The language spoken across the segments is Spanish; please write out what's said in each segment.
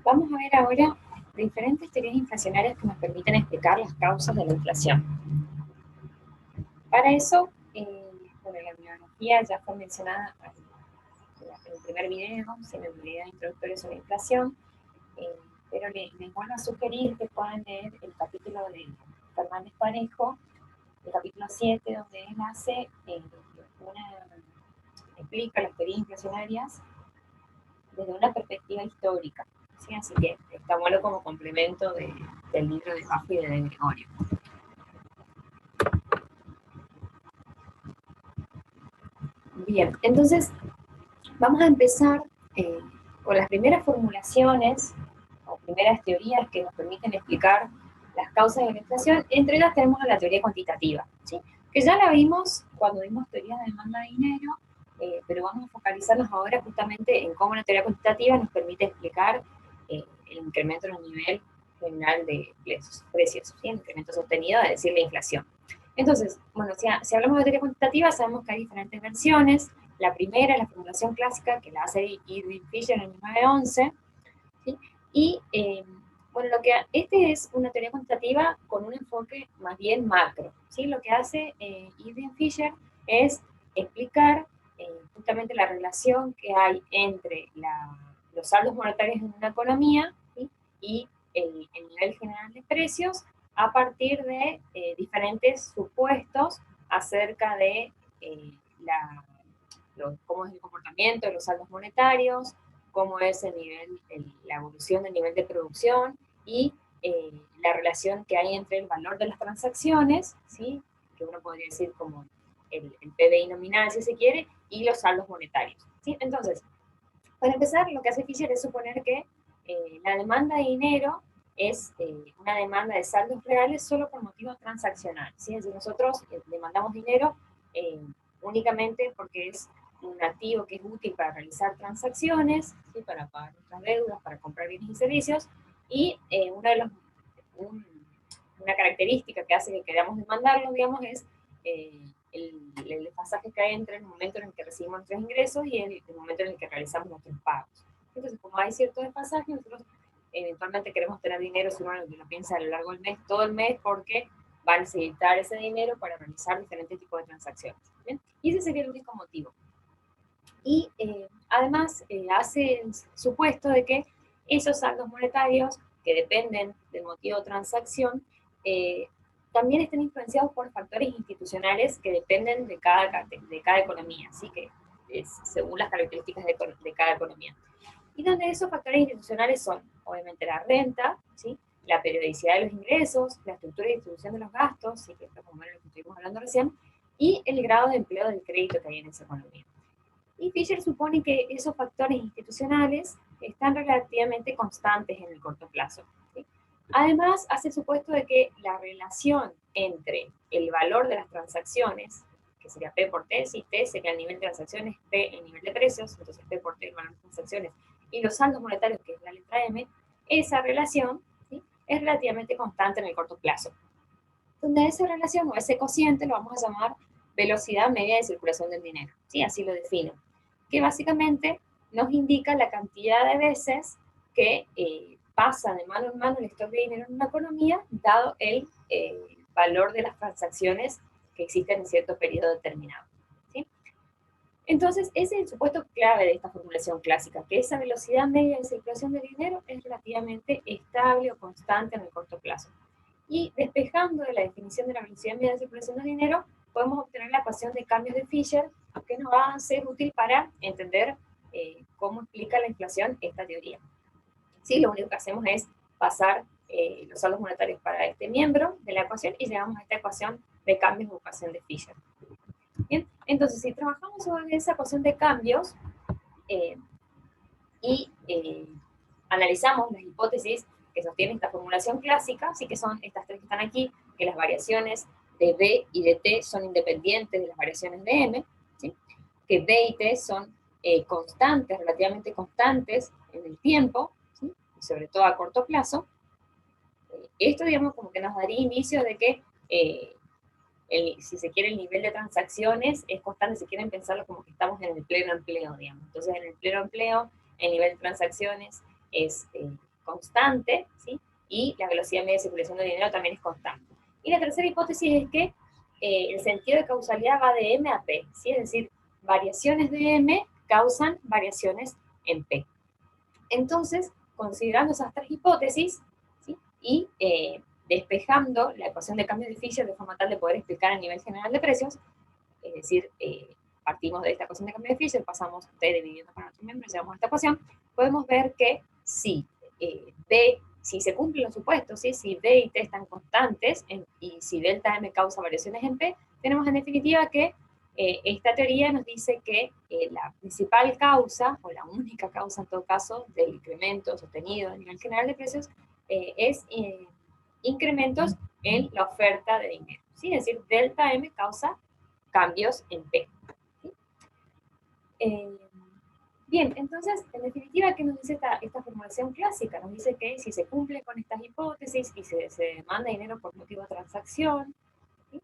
Vamos a ver ahora diferentes teorías inflacionarias que nos permiten explicar las causas de la inflación. Para eso, bueno, la bibliografía ya fue mencionada en el primer video, en el video introductorio sobre inflación, pero les vuelvo a sugerir que puedan leer el capítulo de Fernández Parejo, el capítulo 7, donde él explica las teorías inflacionarias desde una perspectiva histórica. ¿Sí? Así que está bueno como complemento del libro de Bajo y de Gregorio. Bien, entonces vamos a empezar con las primeras formulaciones o primeras teorías que nos permiten explicar las causas de la inflación. Entre ellas tenemos la teoría cuantitativa, ¿sí? Que ya la vimos cuando vimos teoría de demanda de dinero, pero vamos a focalizarnos ahora justamente en cómo la teoría cuantitativa nos permite explicar el incremento en el nivel general de precios, ¿sí? El incremento sostenido, es decir, la inflación. Entonces, bueno, si hablamos de teoría cuantitativa, sabemos que hay diferentes versiones. La primera es la formulación clásica, que la hace Irving Fisher en 1911, ¿sí? Y, bueno, este es una teoría cuantitativa con un enfoque más bien macro, ¿sí? Lo que hace Irving Fisher es explicar justamente la relación que hay entre los saldos monetarios en una economía, ¿sí? Y el nivel general de precios a partir de diferentes supuestos acerca de cómo es el comportamiento de los saldos monetarios, cómo es la evolución del nivel de producción y la relación que hay entre el valor de las transacciones, ¿sí? Que uno podría decir como el PBI nominal, si se quiere, y los saldos monetarios, ¿sí? Entonces, para empezar, lo que hace Fisher es suponer que la demanda de dinero es una demanda de saldos reales solo por motivos transaccionales, ¿sí? Es decir, nosotros demandamos dinero únicamente porque es un activo que es útil para realizar transacciones, ¿sí? Para pagar nuestras deudas, para comprar bienes y servicios, y una característica que hace que queramos demandarlo, digamos, es el desfasaje que hay entre el momento en el que recibimos nuestros ingresos y el momento en el que realizamos nuestros pagos. Entonces, como hay cierto desfasaje, nosotros eventualmente queremos tener dinero, si uno lo piensa a lo largo del mes, todo el mes, porque va a necesitar ese dinero para realizar diferentes tipos de transacciones. ¿Bien? Y ese sería el único motivo. Y además hace el supuesto de que esos saldos monetarios que dependen del motivo de transacción también estén influenciados por factores institucionales que dependen de cada economía, así que es según las características de cada economía. Y donde esos factores institucionales son, obviamente, la renta, ¿sí? La periodicidad de los ingresos, la estructura y distribución de los gastos, ¿sí? Que es lo que estuvimos hablando recién, y el grado de empleo del crédito que hay en esa economía. Y Fisher supone que esos factores institucionales están relativamente constantes en el corto plazo, ¿sí? Además, hace el supuesto de que la relación entre el valor de las transacciones, que sería P por T, si T sería el nivel de transacciones, P el nivel de precios, entonces P por T el valor de transacciones, y los saldos monetarios, que es la letra M, esa relación, ¿sí? Es relativamente constante en el corto plazo. Donde esa relación o ese cociente lo vamos a llamar velocidad media de circulación del dinero, ¿sí? Así lo defino, que básicamente nos indica la cantidad de veces que pasa de mano en mano el stock de dinero en una economía, dado el valor de las transacciones que existen en cierto periodo determinado, ¿sí? Entonces, ese es el supuesto clave de esta formulación clásica, que esa velocidad media de circulación del dinero es relativamente estable o constante en el corto plazo. Y despejando de la definición de la velocidad media de circulación del dinero, podemos obtener la ecuación de cambios de Fisher, que nos va a ser útil para entender cómo explica la inflación esta teoría. ¿Sí? Lo único que hacemos es pasar los saldos monetarios para este miembro de la ecuación y llegamos a esta ecuación de cambios o ecuación de Fisher. Bien, entonces si trabajamos sobre esa ecuación de cambios analizamos las hipótesis que sostienen esta formulación clásica, así que son estas tres que están aquí, que las variaciones de B y de T son independientes de las variaciones de M, ¿sí? Que B y T son constantes, relativamente constantes en el tiempo, ¿sí? Y sobre todo a corto plazo. Esto, digamos, como que nos daría inicio de que, si se quiere, el nivel de transacciones es constante, si quieren pensarlo como que estamos en el pleno empleo, digamos. Entonces, en el pleno empleo, el nivel de transacciones es constante, ¿sí? Y la velocidad media de circulación del dinero también es constante. Y la tercera hipótesis es que el sentido de causalidad va de M a P, ¿sí? Es decir, variaciones de M causan variaciones en P. Entonces, considerando esas tres hipótesis, ¿sí? Y despejando la ecuación de cambio de Fisher de forma tal de poder explicar a nivel general de precios, es decir, partimos de esta ecuación de cambio de Fisher, pasamos T dividiendo por nuestro miembro, llegamos a esta ecuación, podemos ver que si si se cumplen los supuestos, ¿sí? Si D y T están constantes y si delta M causa variaciones en P, tenemos en definitiva que esta teoría nos dice que la principal causa, o la única causa en todo caso, del incremento sostenido a nivel general de precios es incrementos en la oferta de dinero. ¿Sí? Es decir, delta M causa cambios en P. ¿Sí? Bien, entonces, en definitiva, ¿qué nos dice esta formulación clásica? Nos dice que si se cumple con estas hipótesis y se demanda dinero por motivo de transacción, ¿sí?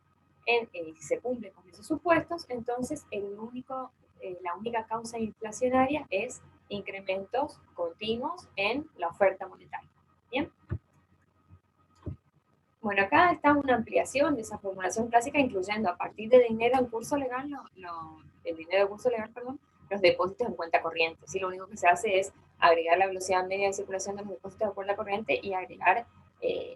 Si se cumple con esos supuestos, entonces la única causa inflacionaria es incrementos continuos en la oferta monetaria. ¿Bien? Bueno, acá está una ampliación de esa formulación clásica, incluyendo a partir de dinero en curso legal, el dinero de curso legal, perdón, los depósitos en cuenta corriente. ¿Sí? Lo único que se hace es agregar la velocidad media de circulación de los depósitos en cuenta corriente y agregar,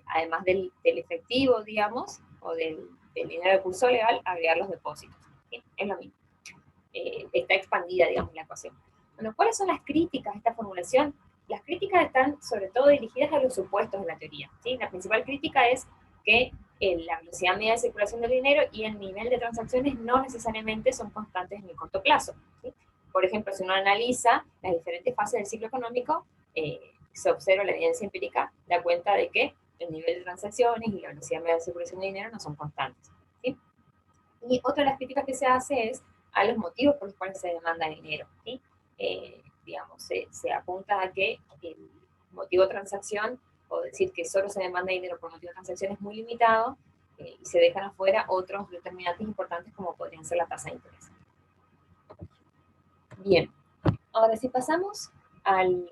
además del efectivo, digamos, o del dinero de curso legal, agregar los depósitos. ¿Sí? Es lo mismo. Está expandida, digamos, la ecuación. Bueno, ¿cuáles son las críticas a esta formulación? Las críticas están sobre todo dirigidas a los supuestos de la teoría. ¿Sí? La principal crítica es que la velocidad media de circulación del dinero y el nivel de transacciones no necesariamente son constantes en el corto plazo. ¿Sí? Por ejemplo, si uno analiza las diferentes fases del ciclo económico, se observa la evidencia empírica, da cuenta de que el nivel de transacciones y la velocidad media de circulación del dinero no son constantes. ¿Sí? Y otra de las críticas que se hace es a los motivos por los cuales se demanda dinero. ¿Sí? Digamos, se apunta a que el motivo de transacción, o decir que solo se demanda dinero por motivo de transacción, es muy limitado y se dejan afuera otros determinantes importantes como podrían ser la tasa de interés. Bien, ahora si pasamos al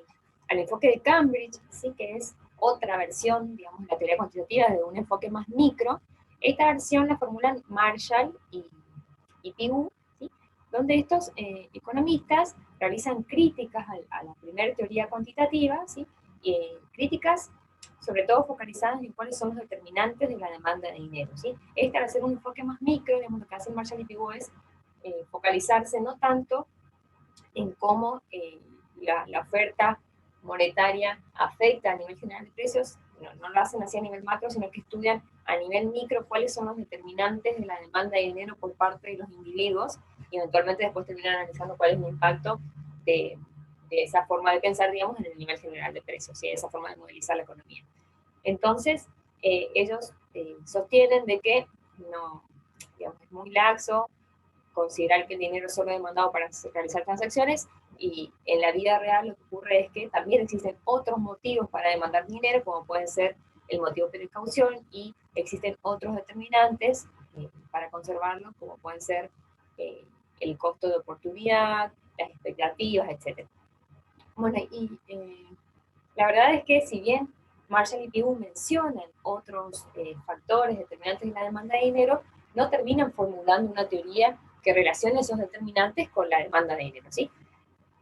enfoque de Cambridge, ¿sí? Que es otra versión, digamos, de la teoría cuantitativa de un enfoque más micro. Esta versión la formulan Marshall y Pigou, ¿sí? Donde estos economistas realizan críticas a la primera teoría cuantitativa, ¿sí? Críticas sobre todo focalizadas en cuáles son los determinantes de la demanda de dinero. ¿Sí? Al hacer un enfoque más micro, digamos, lo que hacen Marshall y Pigou es focalizarse no tanto en cómo la oferta monetaria afecta a nivel general de precios, no lo hacen así a nivel macro, sino que estudian a nivel micro cuáles son los determinantes de la demanda de dinero por parte de los individuos y eventualmente después terminan analizando cuál es el impacto de esa forma de pensar, digamos, en el nivel general de precios, ¿sí? Esa forma de modelizar la economía. Entonces, ellos sostienen de que no, digamos, es muy laxo considerar que el dinero es solo demandado para realizar transacciones, y en la vida real lo que ocurre es que también existen otros motivos para demandar dinero, como pueden ser el motivo de precaución, y existen otros determinantes para conservarlo, como pueden ser el costo de oportunidad, las expectativas, etc. Bueno, y la verdad es que si bien Marshall y Pigou mencionan otros factores determinantes de la demanda de dinero, no terminan formulando una teoría que relacione esos determinantes con la demanda de dinero, ¿sí?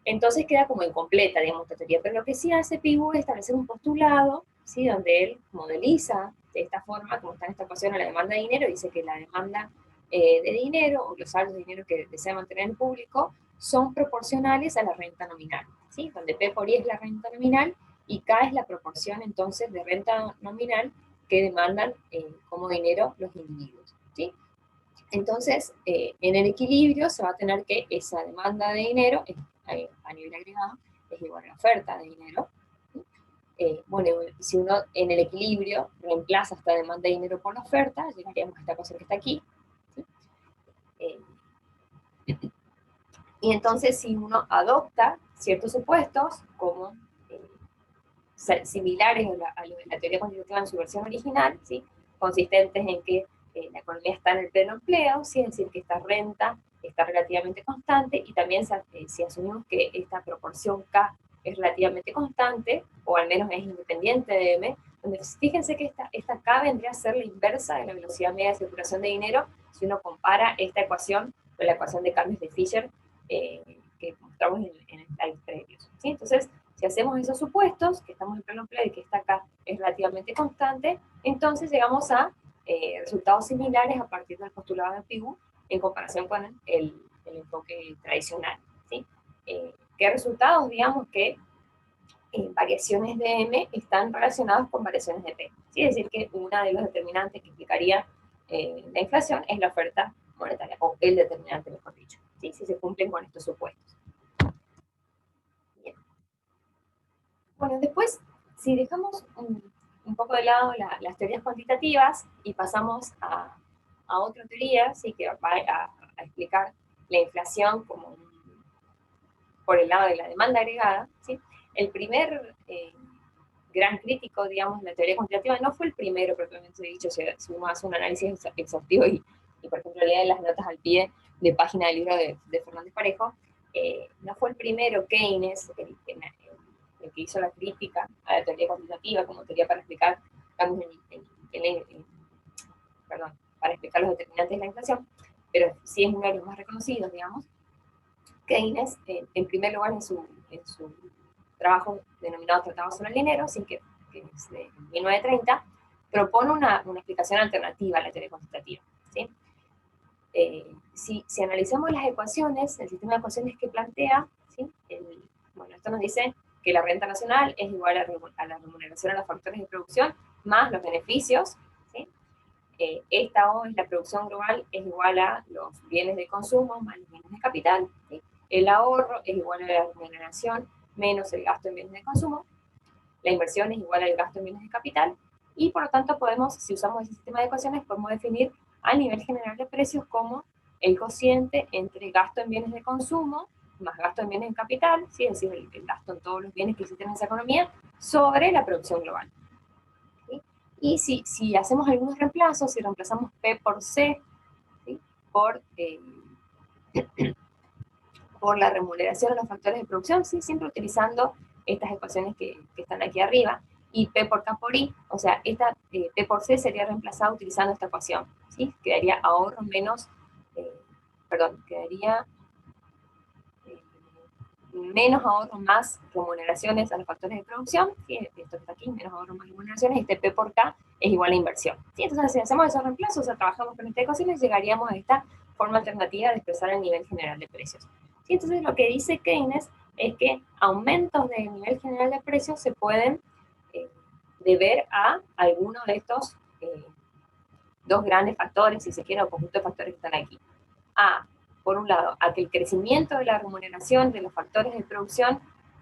Entonces queda como incompleta, digamos, esta teoría. Pero lo que sí hace Pigou es establecer un postulado, ¿sí? Donde él modeliza de esta forma, como está en esta ecuación, a la demanda de dinero, dice que la demanda de dinero, o los saldos de dinero que desea mantener el público, son proporcionales a la renta nominal, ¿sí? Donde P por I es la renta nominal y K es la proporción, entonces, de renta nominal que demandan como dinero los individuos, ¿sí? Entonces, en el equilibrio se va a tener que esa demanda de dinero a nivel agregado es igual a la oferta de dinero. Bueno, si uno en el equilibrio reemplaza esta demanda de dinero por la oferta, llegaríamos a esta cosa que está aquí. ¿Sí? Y entonces, si uno adopta ciertos supuestos, como similares a lo de la teoría cuantitativa en su versión original, ¿sí? Consistentes en que la economía está en el pleno empleo, ¿sí? Es decir, que esta renta está relativamente constante, y también si asumimos que esta proporción K es relativamente constante, o al menos es independiente de M, donde fíjense que esta K vendría a ser la inversa de la velocidad media de circulación de dinero, si uno compara esta ecuación con la ecuación de cambios de Fisher que mostramos en el slide previos. ¿Sí? Entonces, si hacemos esos supuestos, que estamos en pleno empleo y que esta K es relativamente constante, entonces llegamos a resultados similares a partir del postulado de Pigou en comparación con el enfoque tradicional. ¿Sí? ¿Qué resultados? Digamos que variaciones de M están relacionadas con variaciones de P. ¿Sí? Es decir, que una de los determinantes que explicaría la inflación es la oferta monetaria, o el determinante, mejor dicho, ¿sí? Si se cumplen con estos supuestos. Bien. Bueno, después, si dejamos un poco de lado las teorías cuantitativas y pasamos a otra teoría, sí, que va a explicar la inflación como por el lado de la demanda agregada, ¿sí? El primer gran crítico, digamos, de la teoría cuantitativa no fue el primero, propiamente dicho, si uno hace un análisis exhaustivo y por ejemplo, lee las notas al pie de página del libro de Fernández Parejo, no fue el primero Keynes el que hizo la crítica a la teoría cuantitativa como teoría para explicar cambios para explicar los determinantes de la inflación, pero sí es uno de los más reconocidos, digamos. Keynes, en primer lugar, en su trabajo denominado Tratado sobre el Dinero, así que es de 1930, propone una explicación alternativa a la teoría cuantitativa. ¿Sí? Si analizamos las ecuaciones, el sistema de ecuaciones que plantea, ¿sí? Bueno, esto nos dice que la renta nacional es igual a la remuneración a los factores de producción más los beneficios. ¿Sí? Esta O es la producción global, es igual a los bienes de consumo más los bienes de capital. ¿Sí? El ahorro es igual a la remuneración menos el gasto en bienes de consumo. La inversión es igual al gasto en bienes de capital. Y por lo tanto podemos, si usamos ese sistema de ecuaciones, podemos definir al nivel general de precios como el cociente entre gasto en bienes de consumo más gasto en bienes de capital, ¿sí? Es decir, el gasto en todos los bienes que existen en esa economía, sobre la producción global. ¿Sí? Y si hacemos algunos reemplazos, si reemplazamos P por C, ¿sí? por la remuneración de los factores de producción, ¿sí? Siempre utilizando estas ecuaciones que están aquí arriba, y P por K por I, o sea, esta P por C sería reemplazada utilizando esta ecuación, ¿sí? Quedaría ahorro menos, quedaría menos ahorro más remuneraciones a los factores de producción, ¿sí? Esto está aquí, menos ahorro más remuneraciones, este P por K es igual a inversión. ¿Sí? Entonces, si hacemos esos reemplazos, o sea, trabajamos con esta ecuación, llegaríamos a esta forma alternativa de expresar el nivel general de precios. ¿Sí? Entonces, lo que dice Keynes es que aumentos del nivel general de precios se pueden deber a alguno de estos dos grandes factores, si se quiere, o conjunto de factores que están aquí. Por un lado, a que el crecimiento de la remuneración de los factores de producción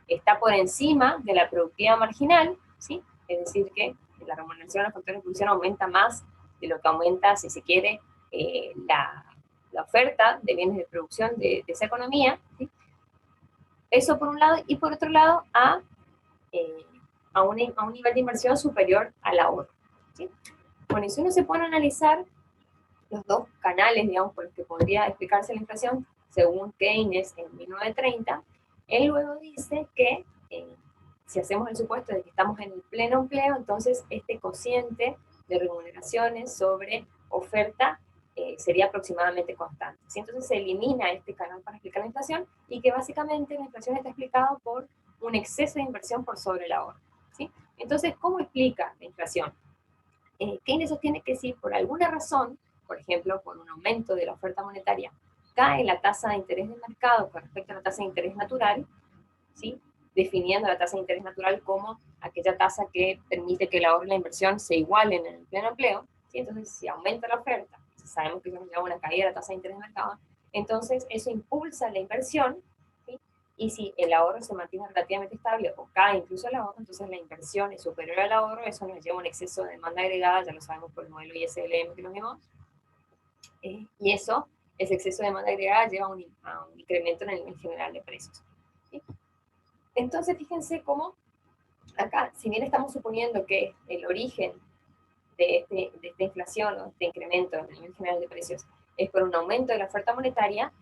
está por encima de la productividad marginal, ¿sí? Es decir, que la remuneración de los factores de producción aumenta más de lo que aumenta, si se quiere, la oferta de bienes de producción de esa economía, ¿sí? Eso por un lado, y por otro lado, a un nivel de inversión superior al ahorro, ¿sí? Bueno, y si uno se pone a analizar los dos canales, digamos, por los que podría explicarse la inflación, según Keynes en 1930, él luego dice que si hacemos el supuesto de que estamos en el pleno empleo, entonces este cociente de remuneraciones sobre oferta sería aproximadamente constante. ¿Sí? Entonces se elimina este canal para explicar la inflación y que básicamente la inflación está explicada por un exceso de inversión por sobre el ahorro. ¿Sí? Entonces, ¿cómo explica la inflación? Keynes sostiene que si por alguna razón, por ejemplo, por un aumento de la oferta monetaria, cae la tasa de interés del mercado con respecto a la tasa de interés natural, ¿sí? Definiendo la tasa de interés natural como aquella tasa que permite que el ahorro y la inversión se igualen en el pleno empleo, ¿sí? Entonces, si aumenta la oferta, sabemos que eso nos lleva a una caída de la tasa de interés del mercado, entonces eso impulsa la inversión, ¿sí? Y si el ahorro se mantiene relativamente estable o cae incluso el ahorro, entonces la inversión es superior al ahorro, eso nos lleva a un exceso de demanda agregada, ya lo sabemos por el modelo ISLM que lo vimos, y eso, ese exceso de demanda agregada lleva a un incremento en el nivel general de precios. ¿Sí? Entonces, fíjense cómo acá, si bien estamos suponiendo que el origen de esta inflación o de este incremento en el nivel general de precios es por un aumento de la oferta monetaria,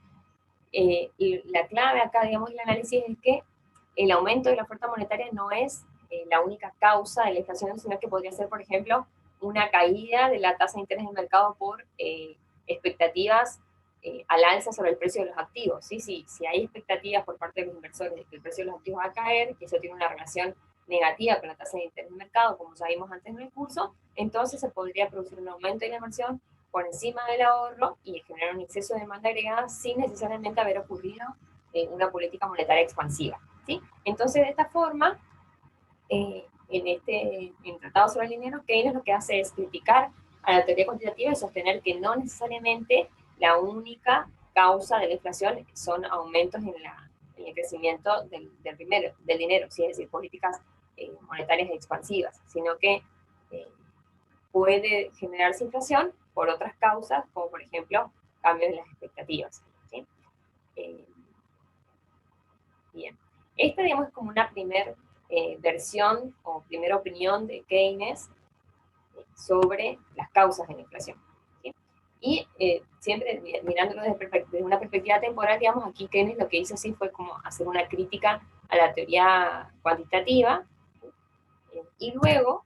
y la clave acá, digamos, del análisis es que el aumento de la oferta monetaria no es la única causa de la inflación, sino que podría ser, por ejemplo, una caída de la tasa de interés del mercado por expectativas al alza sobre el precio de los activos. ¿Sí? Si hay expectativas por parte de los inversores de que el precio de los activos va a caer, que eso tiene una relación negativa con la tasa de interés del mercado, como ya vimos antes en el curso, entonces se podría producir un aumento de la inversión por encima del ahorro y generar un exceso de demanda agregada sin necesariamente haber ocurrido una política monetaria expansiva. ¿Sí? Entonces, de esta forma, en Tratado sobre el Dinero, Keynes lo que hace es criticar a la teoría cuantitativa y sostener que no necesariamente la única causa de la inflación son aumentos en el crecimiento del dinero, ¿sí? Es decir, políticas monetarias expansivas, sino que puede generarse inflación por otras causas, como por ejemplo cambios en las expectativas. ¿Sí? Bien, esta digamos es como una primera versión o primera opinión de Keynes sobre las causas de la inflación. ¿Sí? Y siempre mirándolo desde una perspectiva temporal, digamos, aquí Keynes lo que hizo sí fue como hacer una crítica a la teoría cuantitativa, y luego,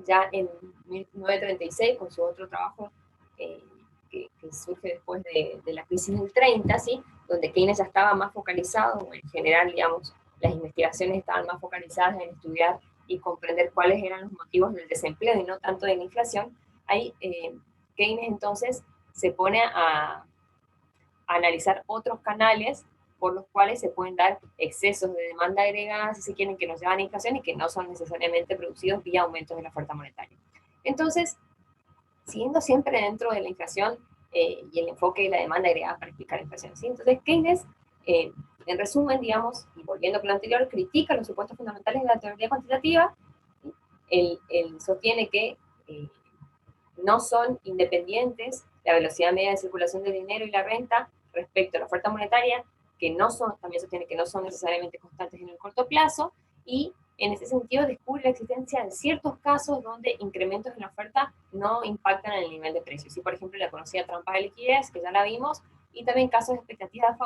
ya en 1936, con su otro trabajo que surge después de la crisis del 30, ¿sí? Donde Keynes ya estaba más focalizado, en general, digamos, las investigaciones estaban más focalizadas en estudiar y comprender cuáles eran los motivos del desempleo y no tanto de la inflación. Ahí Keynes entonces se pone a analizar otros canales por los cuales se pueden dar excesos de demanda agregada, si se quieren, que nos llevan a inflación y que no son necesariamente producidos vía aumentos de la oferta monetaria. Entonces, siguiendo siempre dentro de la inflación y el enfoque de la demanda agregada para explicar la inflación. ¿Sí? Entonces, Keynes, en resumen, digamos, y volviendo con lo anterior, critica los supuestos fundamentales de la teoría cuantitativa. Él sostiene que no son independientes la velocidad media de circulación del dinero y la renta respecto a la oferta monetaria, que no son, también sostiene que no son necesariamente constantes en el corto plazo, y en ese sentido descubre la existencia de ciertos casos donde incrementos en la oferta no impactan en el nivel de precios. ¿Sí? Por ejemplo, la conocida trampa de liquidez, que ya la vimos, y también casos de expectativas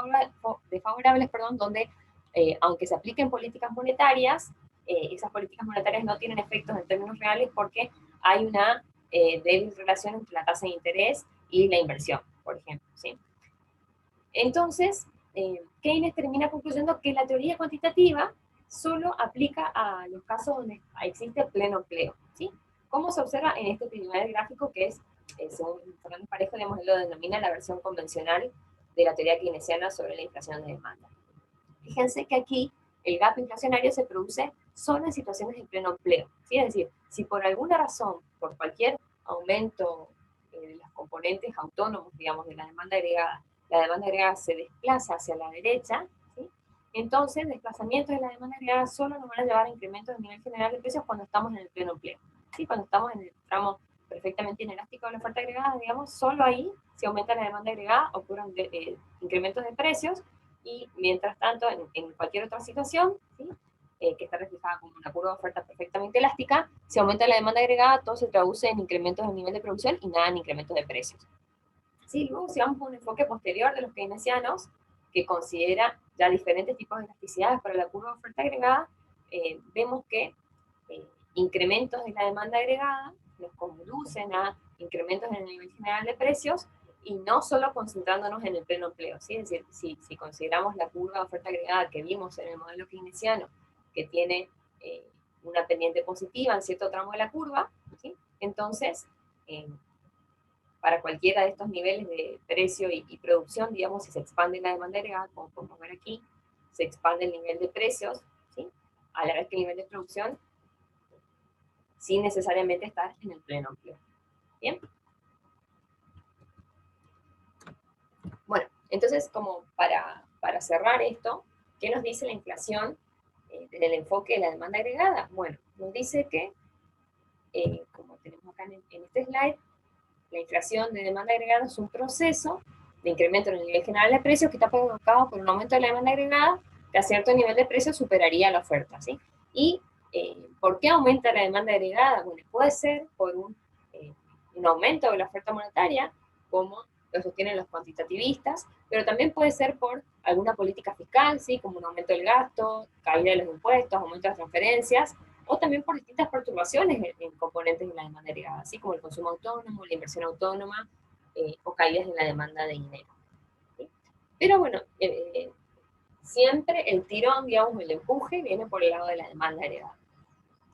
desfavorables, donde aunque se apliquen políticas monetarias, esas políticas monetarias no tienen efectos en términos reales porque hay una débil relación entre la tasa de interés y la inversión, por ejemplo. ¿Sí? Entonces, Keynes termina concluyendo que la teoría cuantitativa solo aplica a los casos donde existe pleno empleo. ¿Sí? Como se observa en este primer gráfico, que es, según Fernández Parejo, digamos, él lo denomina la versión convencional de la teoría keynesiana sobre la inflación de demanda. Fíjense que aquí el gap inflacionario se produce solo en situaciones de pleno empleo. ¿Sí? Es decir, si por alguna razón, por cualquier aumento de los componentes autónomos, digamos, de la demanda agregada se desplaza hacia la derecha, ¿sí? Entonces desplazamientos de la demanda agregada solo nos van a llevar a incrementos del nivel general de precios cuando estamos en el pleno empleo. ¿Sí? Cuando estamos en el tramo perfectamente inelástico de la oferta agregada, digamos, solo ahí, si aumenta la demanda agregada, ocurren incrementos de precios, y mientras tanto, en cualquier otra situación, ¿sí? Que está reflejada como una curva de oferta perfectamente elástica, si aumenta la demanda agregada, todo se traduce en incrementos del nivel de producción y nada en incrementos de precios. ¿Sí? Luego, si vamos a un enfoque posterior de los keynesianos, que considera ya diferentes tipos de elasticidades para la curva de oferta agregada, vemos que incrementos de la demanda agregada nos conducen a incrementos en el nivel general de precios, y no solo concentrándonos en el pleno empleo, ¿sí? Es decir, si consideramos la curva de oferta agregada que vimos en el modelo keynesiano, que tiene una pendiente positiva en cierto tramo de la curva, ¿sí? Entonces, para cualquiera de estos niveles de precio y producción, digamos, si se expande la demanda agregada, como podemos ver aquí, se expande el nivel de precios, ¿sí? A la vez que el nivel de producción, sin necesariamente estar en el pleno empleo. ¿Bien? Bueno, entonces, como para cerrar esto, ¿qué nos dice la inflación en el enfoque de la demanda agregada? Bueno, nos dice que, como tenemos acá en este slide, la inflación de demanda agregada es un proceso de incremento en el nivel general de precios que está provocado por un aumento de la demanda agregada que a cierto nivel de precios superaría la oferta, ¿sí? Y ¿por qué aumenta la demanda agregada? Bueno, puede ser por un aumento de la oferta monetaria, como lo sostienen los cuantitativistas, pero también puede ser por alguna política fiscal, ¿sí? Como un aumento del gasto, caída de los impuestos, aumento de las transferencias, o también por distintas perturbaciones en componentes de la demanda agregada, así como el consumo autónomo, la inversión autónoma, o caídas en la demanda de dinero. ¿Sí? Pero bueno, siempre el tirón, digamos, el empuje viene por el lado de la demanda agregada.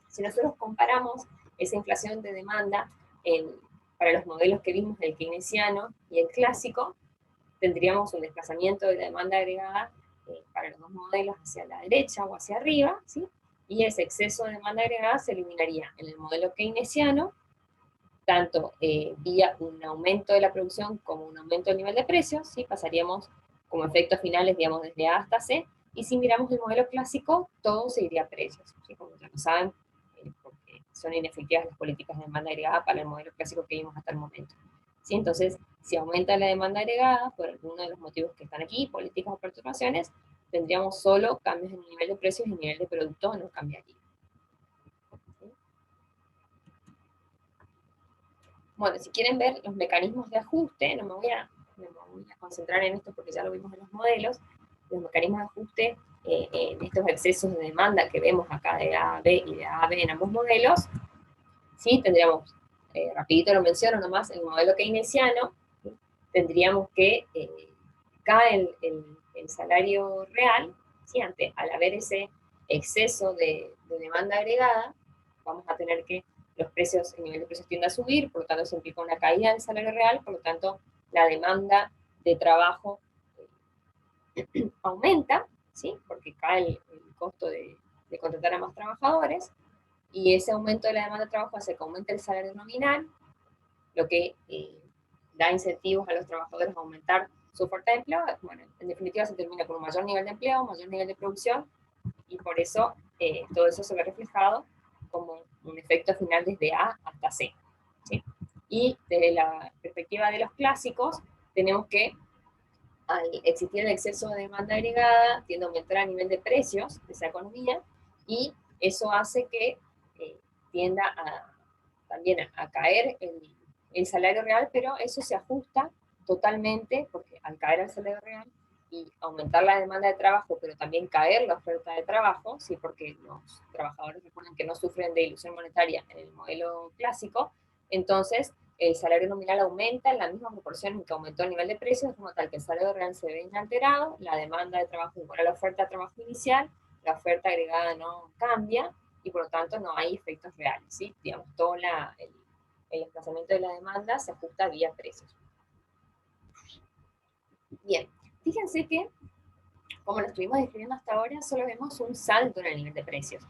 Si nosotros comparamos esa inflación de demanda para los modelos que vimos, el keynesiano y el clásico, tendríamos un desplazamiento de la demanda agregada para los dos modelos hacia la derecha o hacia arriba, ¿sí? Y ese exceso de demanda agregada se eliminaría en el modelo keynesiano, tanto vía un aumento de la producción como un aumento del nivel de precios, ¿sí? Pasaríamos como efectos finales, digamos, desde A hasta C, y si miramos el modelo clásico, todo se iría a precios, ¿sí? Como ya lo saben, porque son inefectivas las políticas de demanda agregada para el modelo clásico que vimos hasta el momento. ¿Sí? Entonces, si aumenta la demanda agregada, por alguno de los motivos que están aquí, políticas o perturbaciones, tendríamos solo cambios en el nivel de precios y el nivel de producto no cambiaría. ¿Sí? Bueno, si quieren ver los mecanismos de ajuste, no me voy a concentrar en esto porque ya lo vimos en los modelos, los mecanismos de ajuste en estos excesos de demanda que vemos acá de A a B y de A a B en ambos modelos, ¿sí? Tendríamos, rapidito lo menciono nomás, el modelo keynesiano, ¿sí? Tendríamos que cae el salario real, ¿sí? Al haber ese exceso de demanda agregada, vamos a tener que los precios, el nivel de precios tiende a subir, por lo tanto se implica una caída del salario real, por lo tanto la demanda de trabajo aumenta, ¿sí? Porque cae el costo de contratar a más trabajadores, y ese aumento de la demanda de trabajo hace que aumente el salario nominal, lo que da incentivos a los trabajadores a aumentar su oferta de empleo. Bueno, en definitiva se termina con un mayor nivel de empleo, mayor nivel de producción, y por eso todo eso se ve reflejado como un efecto final desde A hasta C. ¿Sí? Y desde la perspectiva de los clásicos, tenemos que al existir el exceso de demanda agregada, tiende a aumentar el nivel de precios de esa economía, y eso hace que tienda también a caer el salario real, pero eso se ajusta totalmente, porque al caer el salario real y aumentar la demanda de trabajo, pero también caer la oferta de trabajo, ¿sí? Porque los trabajadores recuerden que no sufren de ilusión monetaria en el modelo clásico, entonces el salario nominal aumenta en la misma proporción en que aumentó el nivel de precios, como tal que el salario real se ve inalterado, la demanda de trabajo igual a la oferta de trabajo inicial, la oferta agregada no cambia, y por lo tanto no hay efectos reales, ¿sí? Digamos, todo el desplazamiento de la demanda se ajusta vía precios. Bien, fíjense que, como lo estuvimos describiendo hasta ahora, solo vemos un salto en el nivel de precios.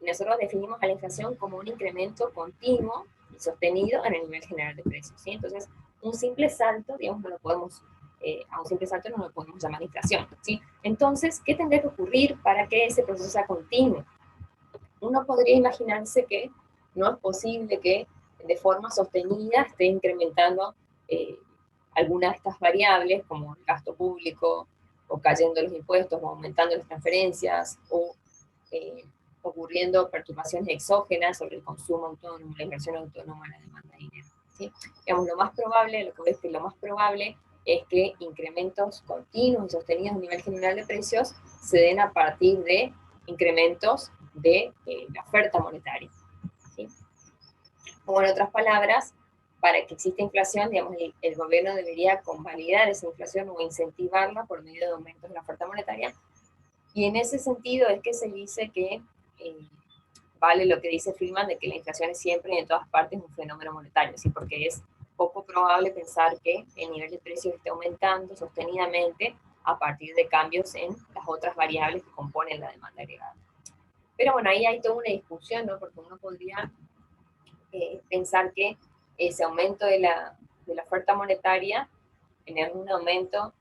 Y nosotros definimos a la inflación como un incremento continuo y sostenido en el nivel general de precios, ¿sí? Entonces, un simple salto, digamos, no lo podemos, a un simple salto no lo podemos llamar inflación, ¿sí? Entonces, ¿qué tendría que ocurrir para que ese proceso sea continuo? Uno podría imaginarse que no es posible que de forma sostenida esté incrementando algunas de estas variables, como el gasto público, o cayendo los impuestos, o aumentando las transferencias, o ocurriendo perturbaciones exógenas sobre el consumo autónomo, la inversión autónoma, la demanda de dinero. ¿Sí? Digamos, lo más probable, lo que ves que lo más probable es que incrementos continuos y sostenidos a nivel general de precios se den a partir de incrementos de la oferta monetaria. ¿Sí? O en otras palabras, para que exista inflación, digamos, el gobierno debería convalidar esa inflación o incentivarla por medio de aumentos de la oferta monetaria. Y en ese sentido es que se dice que vale lo que dice Friedman de que la inflación es siempre y en todas partes un fenómeno monetario, ¿sí? Porque es poco probable pensar que el nivel de precios esté aumentando sostenidamente a partir de cambios en las otras variables que componen la demanda agregada. Pero bueno, ahí hay toda una discusión, ¿no? Porque uno podría pensar que ese aumento de la oferta monetaria no es un aumento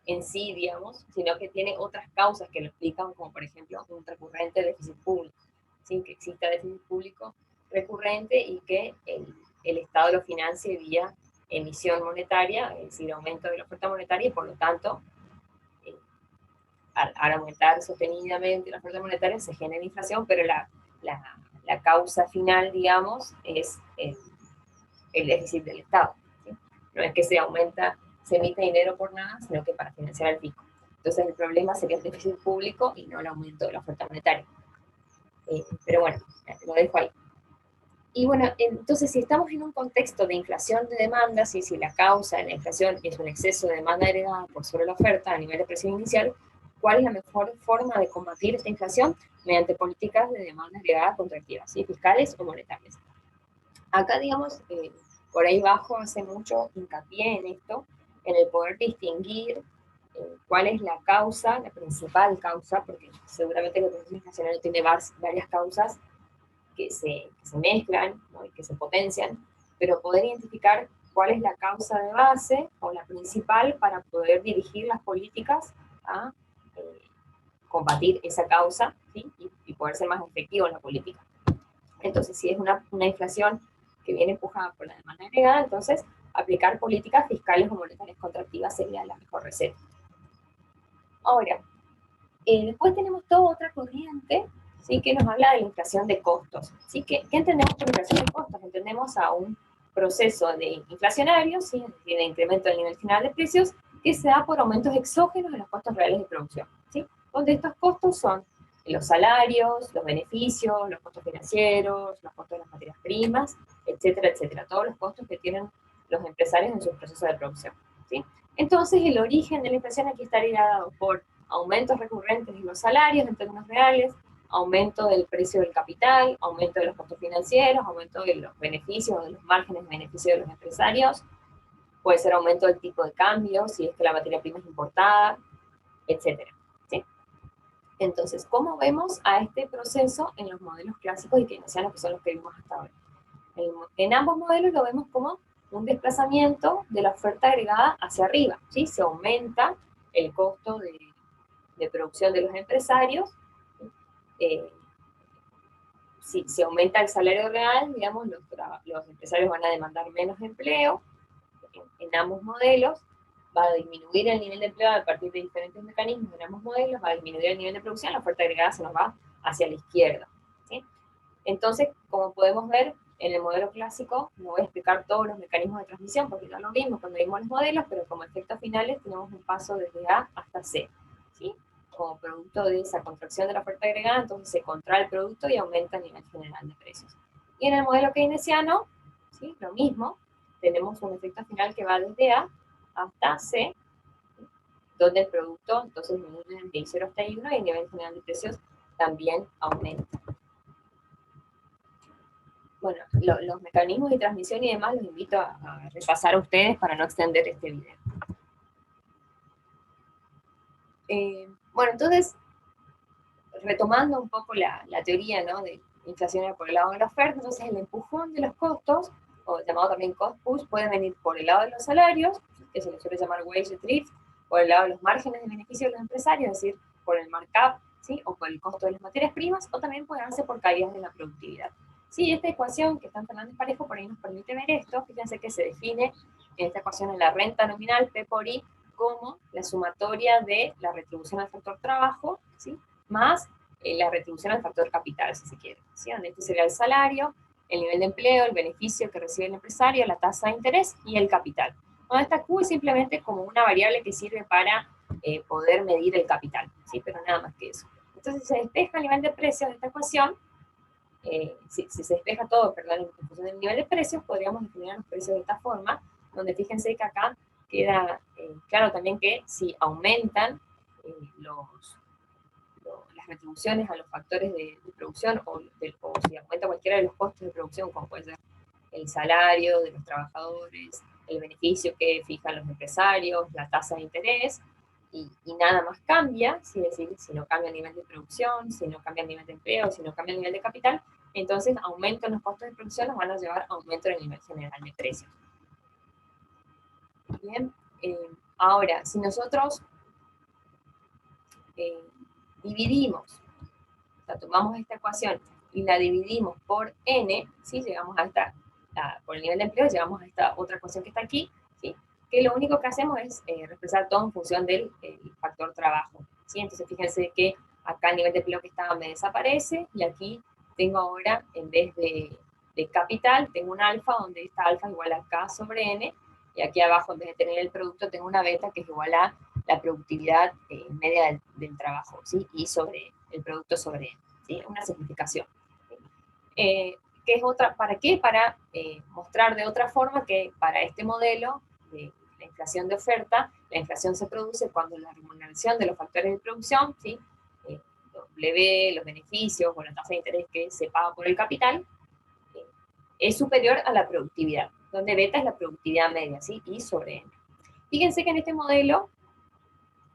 en sí, digamos, sino que tiene otras causas que lo explican, como por ejemplo un recurrente déficit público, ¿sí? Que exista déficit público recurrente y que el Estado lo financie vía emisión monetaria, es decir, aumento de la oferta monetaria, y por lo tanto, al aumentar sostenidamente la oferta monetaria se genera inflación, pero la causa final, digamos, es el déficit del Estado. ¿Sí? No es que se aumenta, se emite dinero por nada, sino que para financiar el fisco. Entonces el problema sería el déficit público y no el aumento de la oferta monetaria. Pero bueno, lo dejo ahí. Y bueno, entonces si estamos en un contexto de inflación de demandas y si la causa de la inflación es un exceso de demanda agregada por sobre la oferta a nivel de presión inicial, ¿cuál es la mejor forma de combatir esta inflación? Mediante políticas de demanda agregada contractivas, ¿sí? Fiscales o monetarias. Acá, digamos, por ahí bajo hace mucho hincapié en esto, en el poder distinguir cuál es la causa, la principal causa, porque seguramente el proceso inflacionario tiene varias causas que se mezclan, ¿no? Y que se potencian, pero poder identificar cuál es la causa de base o la principal para poder dirigir las políticas a combatir esa causa, ¿sí? Y poder ser más efectivo en la política. Entonces, si es una inflación que viene empujada por la demanda agregada, entonces aplicar políticas fiscales o monetarias contractivas sería la mejor receta. Ahora, después tenemos toda otra corriente, ¿sí? Que nos habla de la inflación de costos. ¿Sí? ¿Qué entendemos por inflación de costos? Entendemos a un proceso de inflacionario, ¿sí? De incremento del nivel final de precios, que se da por aumentos exógenos en los costos reales de producción, ¿sí? Donde estos costos son los salarios, los beneficios, los costos financieros, los costos de las materias primas, etcétera, etcétera. Todos los costos que tienen los empresarios en sus procesos de producción, ¿sí? Entonces, el origen de la inflación aquí estaría dado por aumentos recurrentes en los salarios en términos reales, aumento del precio del capital, aumento de los costos financieros, aumento de los beneficios o de los márgenes de beneficio de los empresarios, puede ser aumento del tipo de cambio, si es que la materia prima es importada, etcétera. ¿Sí? Entonces, ¿cómo vemos a este proceso en los modelos clásicos y keynesianos, que son los que vimos hasta ahora? En ambos modelos lo vemos como un desplazamiento de la oferta agregada hacia arriba, ¿sí? Se aumenta el costo de producción de los empresarios, si se aumenta el salario real, digamos, los empresarios van a demandar menos empleo en ambos modelos, va a disminuir el nivel de empleo a partir de diferentes mecanismos en ambos modelos, va a disminuir el nivel de producción, la oferta agregada se nos va hacia la izquierda, ¿sí? Entonces, como podemos ver, en el modelo clásico, no voy a explicar todos los mecanismos de transmisión, porque ya lo vimos cuando vimos los modelos, pero como efectos finales tenemos un paso desde A hasta C, ¿sí? Como producto de esa contracción de la oferta agregada, entonces se contrae el producto y aumenta el nivel general de precios. Y en el modelo keynesiano, ¿sí? Lo mismo, tenemos un efecto final que va desde A hasta C, ¿sí? Donde el producto entonces disminuye de 0 hasta 1 y el nivel general de precios también aumenta. Bueno, los mecanismos de transmisión y demás los invito a repasar a ustedes para no extender este video. Bueno, entonces, retomando un poco la teoría, ¿no? De inflación por el lado de la oferta, entonces el empujón de los costos, o llamado también cost push, puede venir por el lado de los salarios, que se le suele llamar wage drift, por el lado de los márgenes de beneficio de los empresarios, es decir, por el markup, ¿sí? O por el costo de las materias primas, o también puede darse por caídas de la productividad. Sí, esta ecuación que está en Fernández Parejo por ahí nos permite ver esto. Fíjense que se define en esta ecuación en la renta nominal P por I como la sumatoria de la retribución al factor trabajo, ¿sí? Más la retribución al factor capital, si se quiere, ¿sí? Donde este sería el salario, el nivel de empleo, el beneficio que recibe el empresario, la tasa de interés y el capital. Donde esta Q es simplemente como una variable que sirve para poder medir el capital, ¿sí? Pero nada más que eso. Entonces, si se despeja el nivel de precios de esta ecuación, si se despeja todo, perdón, en función del nivel de precios, podríamos definir los precios de esta forma, donde fíjense que acá queda claro también que si aumentan las retribuciones a los factores de producción o si aumenta cualquiera de los costos de producción, como puede ser el salario de los trabajadores, el beneficio que fijan los empresarios, la tasa de interés, y nada más cambia, es decir, si no cambia el nivel de producción, si no cambia el nivel de empleo, si no cambia el nivel de capital, entonces aumento en los costos de producción nos van a llevar a aumento en el nivel general de precios. Bien, ahora, si nosotros dividimos, o sea, tomamos esta ecuación y la dividimos por n, ¿sí? Llegamos a esta, por el nivel de empleo, llegamos a esta otra ecuación que está aquí, ¿sí? Que lo único que hacemos es expresar todo en función del factor trabajo, ¿sí? Entonces fíjense que acá el nivel de empleo que estaba me desaparece, y aquí tengo ahora, en vez de capital, tengo un alfa, donde esta alfa igual a K sobre N, y aquí abajo, en vez de tener el producto, tengo una beta que es igual a la productividad media del trabajo, ¿sí? Y sobre el producto sobre él, ¿sí? Una simplificación. ¿Qué es otra? ¿Para qué? Para mostrar de otra forma que para este modelo de la inflación de oferta, la inflación se produce cuando la remuneración de los factores de producción, ¿sí? W, los beneficios o la tasa de interés que se paga por el capital, es superior a la productividad, donde beta es la productividad media, ¿sí? Y sobre N. Fíjense que en este modelo,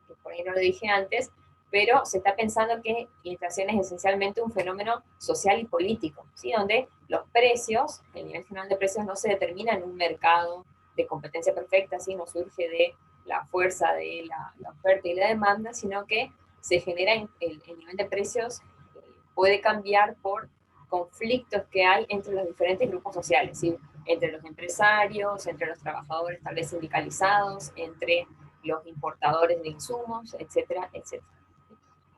que por ahí no lo dije antes, pero se está pensando que la inflación es esencialmente un fenómeno social y político, ¿sí? Donde los precios, el nivel general de precios no se determina en un mercado de competencia perfecta, ¿sí? No surge de la fuerza de la oferta y la demanda, sino que se genera el nivel de precios puede cambiar por conflictos que hay entre los diferentes grupos sociales, ¿sí? Entre los empresarios, entre los trabajadores tal vez sindicalizados, entre los importadores de insumos, etcétera, etcétera.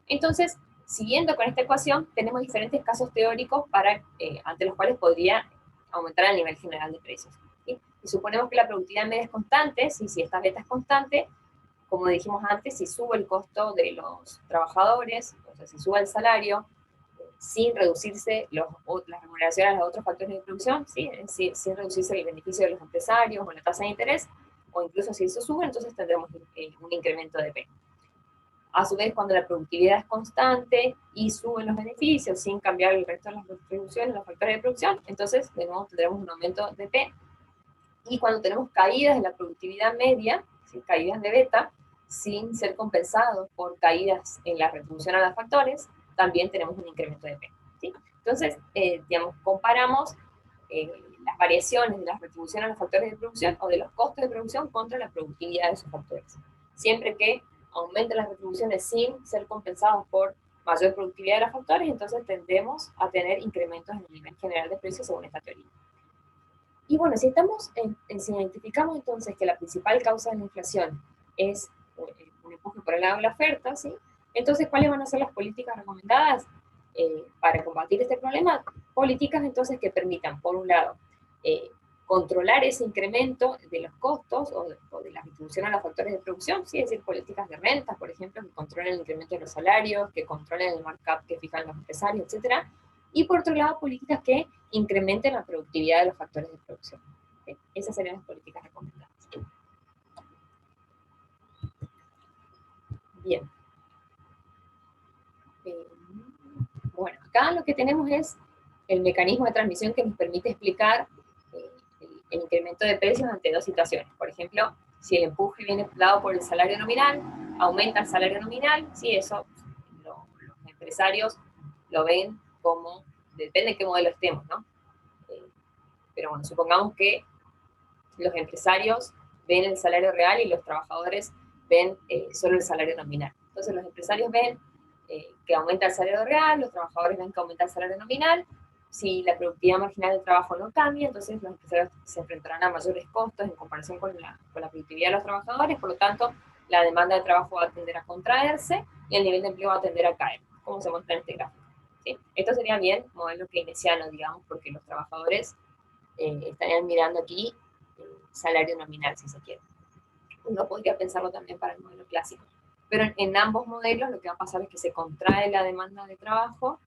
Entonces, siguiendo con esta ecuación, tenemos diferentes casos teóricos ante los cuales podría aumentar el nivel general de precios, ¿sí? Y suponemos que la productividad media es constante, ¿sí? Si esta beta es constante, como dijimos antes, si sube el costo de los trabajadores, o sea, si sube el salario, sin reducirse las remuneraciones a los otros factores de producción, ¿sí? Sin reducirse el beneficio de los empresarios o la tasa de interés, o incluso si eso sube, entonces tendremos un incremento de P. A su vez, cuando la productividad es constante y suben los beneficios sin cambiar el resto de las distribuciones, los factores de producción, entonces de nuevo tendremos un aumento de P. Y cuando tenemos caídas de la productividad media, ¿sí? Caídas de beta, sin ser compensados por caídas en la retribución a los factores, también tenemos un incremento de P, ¿sí? Entonces, digamos, comparamos las variaciones de la retribución a los factores de producción o de los costos de producción contra la productividad de esos factores. Siempre que aumenten las retribuciones sin ser compensados por mayor productividad de los factores, entonces tendremos a tener incrementos en el nivel general de precios según esta teoría. Y bueno, si identificamos entonces que la principal causa de la inflación es un empuje por el lado de la oferta, ¿sí? Entonces, ¿cuáles van a ser las políticas recomendadas para combatir este problema? Políticas entonces que permitan, por un lado, controlar ese incremento de los costos o de la distribución a los factores de producción, ¿sí? Es decir, políticas de rentas, por ejemplo, que controlen el incremento de los salarios, que controlen el markup que fijan los empresarios, etcétera. Y por otro lado, políticas que incrementen la productividad de los factores de producción. ¿Sí? Esas serían las políticas recomendadas. Bien. Bueno, acá lo que tenemos es el mecanismo de transmisión que nos permite explicar el incremento de precios ante dos situaciones. Por ejemplo, si el empuje viene dado por el salario nominal, aumenta el salario nominal, sí, eso los empresarios lo ven como, depende de qué modelo estemos, ¿no? Pero bueno, supongamos que los empresarios ven el salario real y los trabajadores ven solo el salario nominal. Entonces los empresarios ven que aumenta el salario real, los trabajadores ven que aumenta el salario nominal. Si la productividad marginal del trabajo no cambia, entonces los empresarios se enfrentarán a mayores costos en comparación con la productividad de los trabajadores, por lo tanto la demanda de trabajo va a tender a contraerse y el nivel de empleo va a tender a caer, como se muestra en este gráfico. ¿Sí? Esto sería bien modelo keynesiano, digamos, porque los trabajadores estarían mirando aquí salario nominal, si se quiere. Uno podría pensarlo también para el modelo clásico. Pero en ambos modelos lo que va a pasar es que se contrae la demanda de trabajo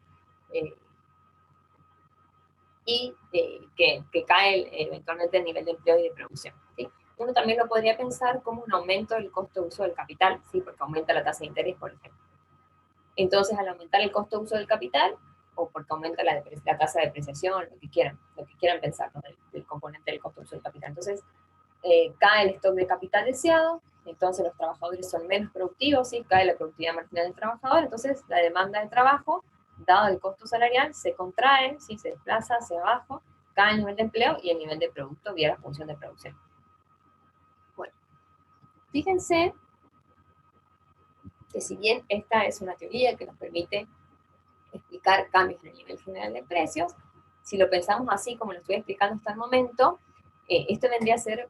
y que cae eventualmente el nivel de empleo y de producción, ¿sí? Uno también lo podría pensar como un aumento del costo de uso del capital, ¿sí? Porque aumenta la tasa de interés, por ejemplo. Entonces, al aumentar el costo de uso del capital, o porque aumenta la tasa de depreciación, lo que quieran pensar, ¿no? del componente del costo de uso del capital. Entonces, cae el stock de capital deseado, entonces los trabajadores son menos productivos, ¿sí? Cae la productividad marginal del trabajador, entonces la demanda de trabajo, dado el costo salarial, se contrae, ¿sí? Se desplaza hacia abajo, cae el nivel de empleo y el nivel de producto vía la función de producción. Bueno, fíjense que si bien esta es una teoría que nos permite explicar cambios en el nivel general de precios, si lo pensamos así como lo estoy explicando hasta el momento, esto vendría a ser,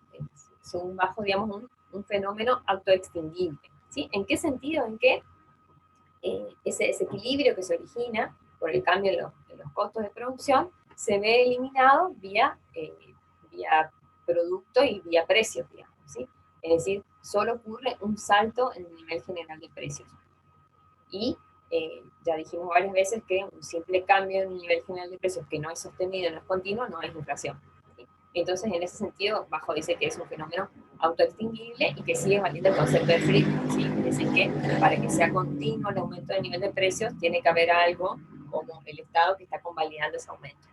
según bajo, digamos, un fenómeno autoextendible, ¿sí? ¿En qué sentido? En que ese desequilibrio que se origina por el cambio de los costos de producción se ve eliminado vía producto y vía precios, digamos, ¿sí? Es decir, solo ocurre un salto en el nivel general de precios. Y ya dijimos varias veces que un simple cambio en el nivel general de precios que no es sostenido, no es continuo, no es inflación. ¿Sí? Entonces, en ese sentido, Bajo dice que es un fenómeno autoextinguible y que sigue valiendo el concepto de Friedman, ¿sí? Es decir, que para que sea continuo el aumento del nivel de precios, tiene que haber algo como el Estado que está convalidando ese aumento.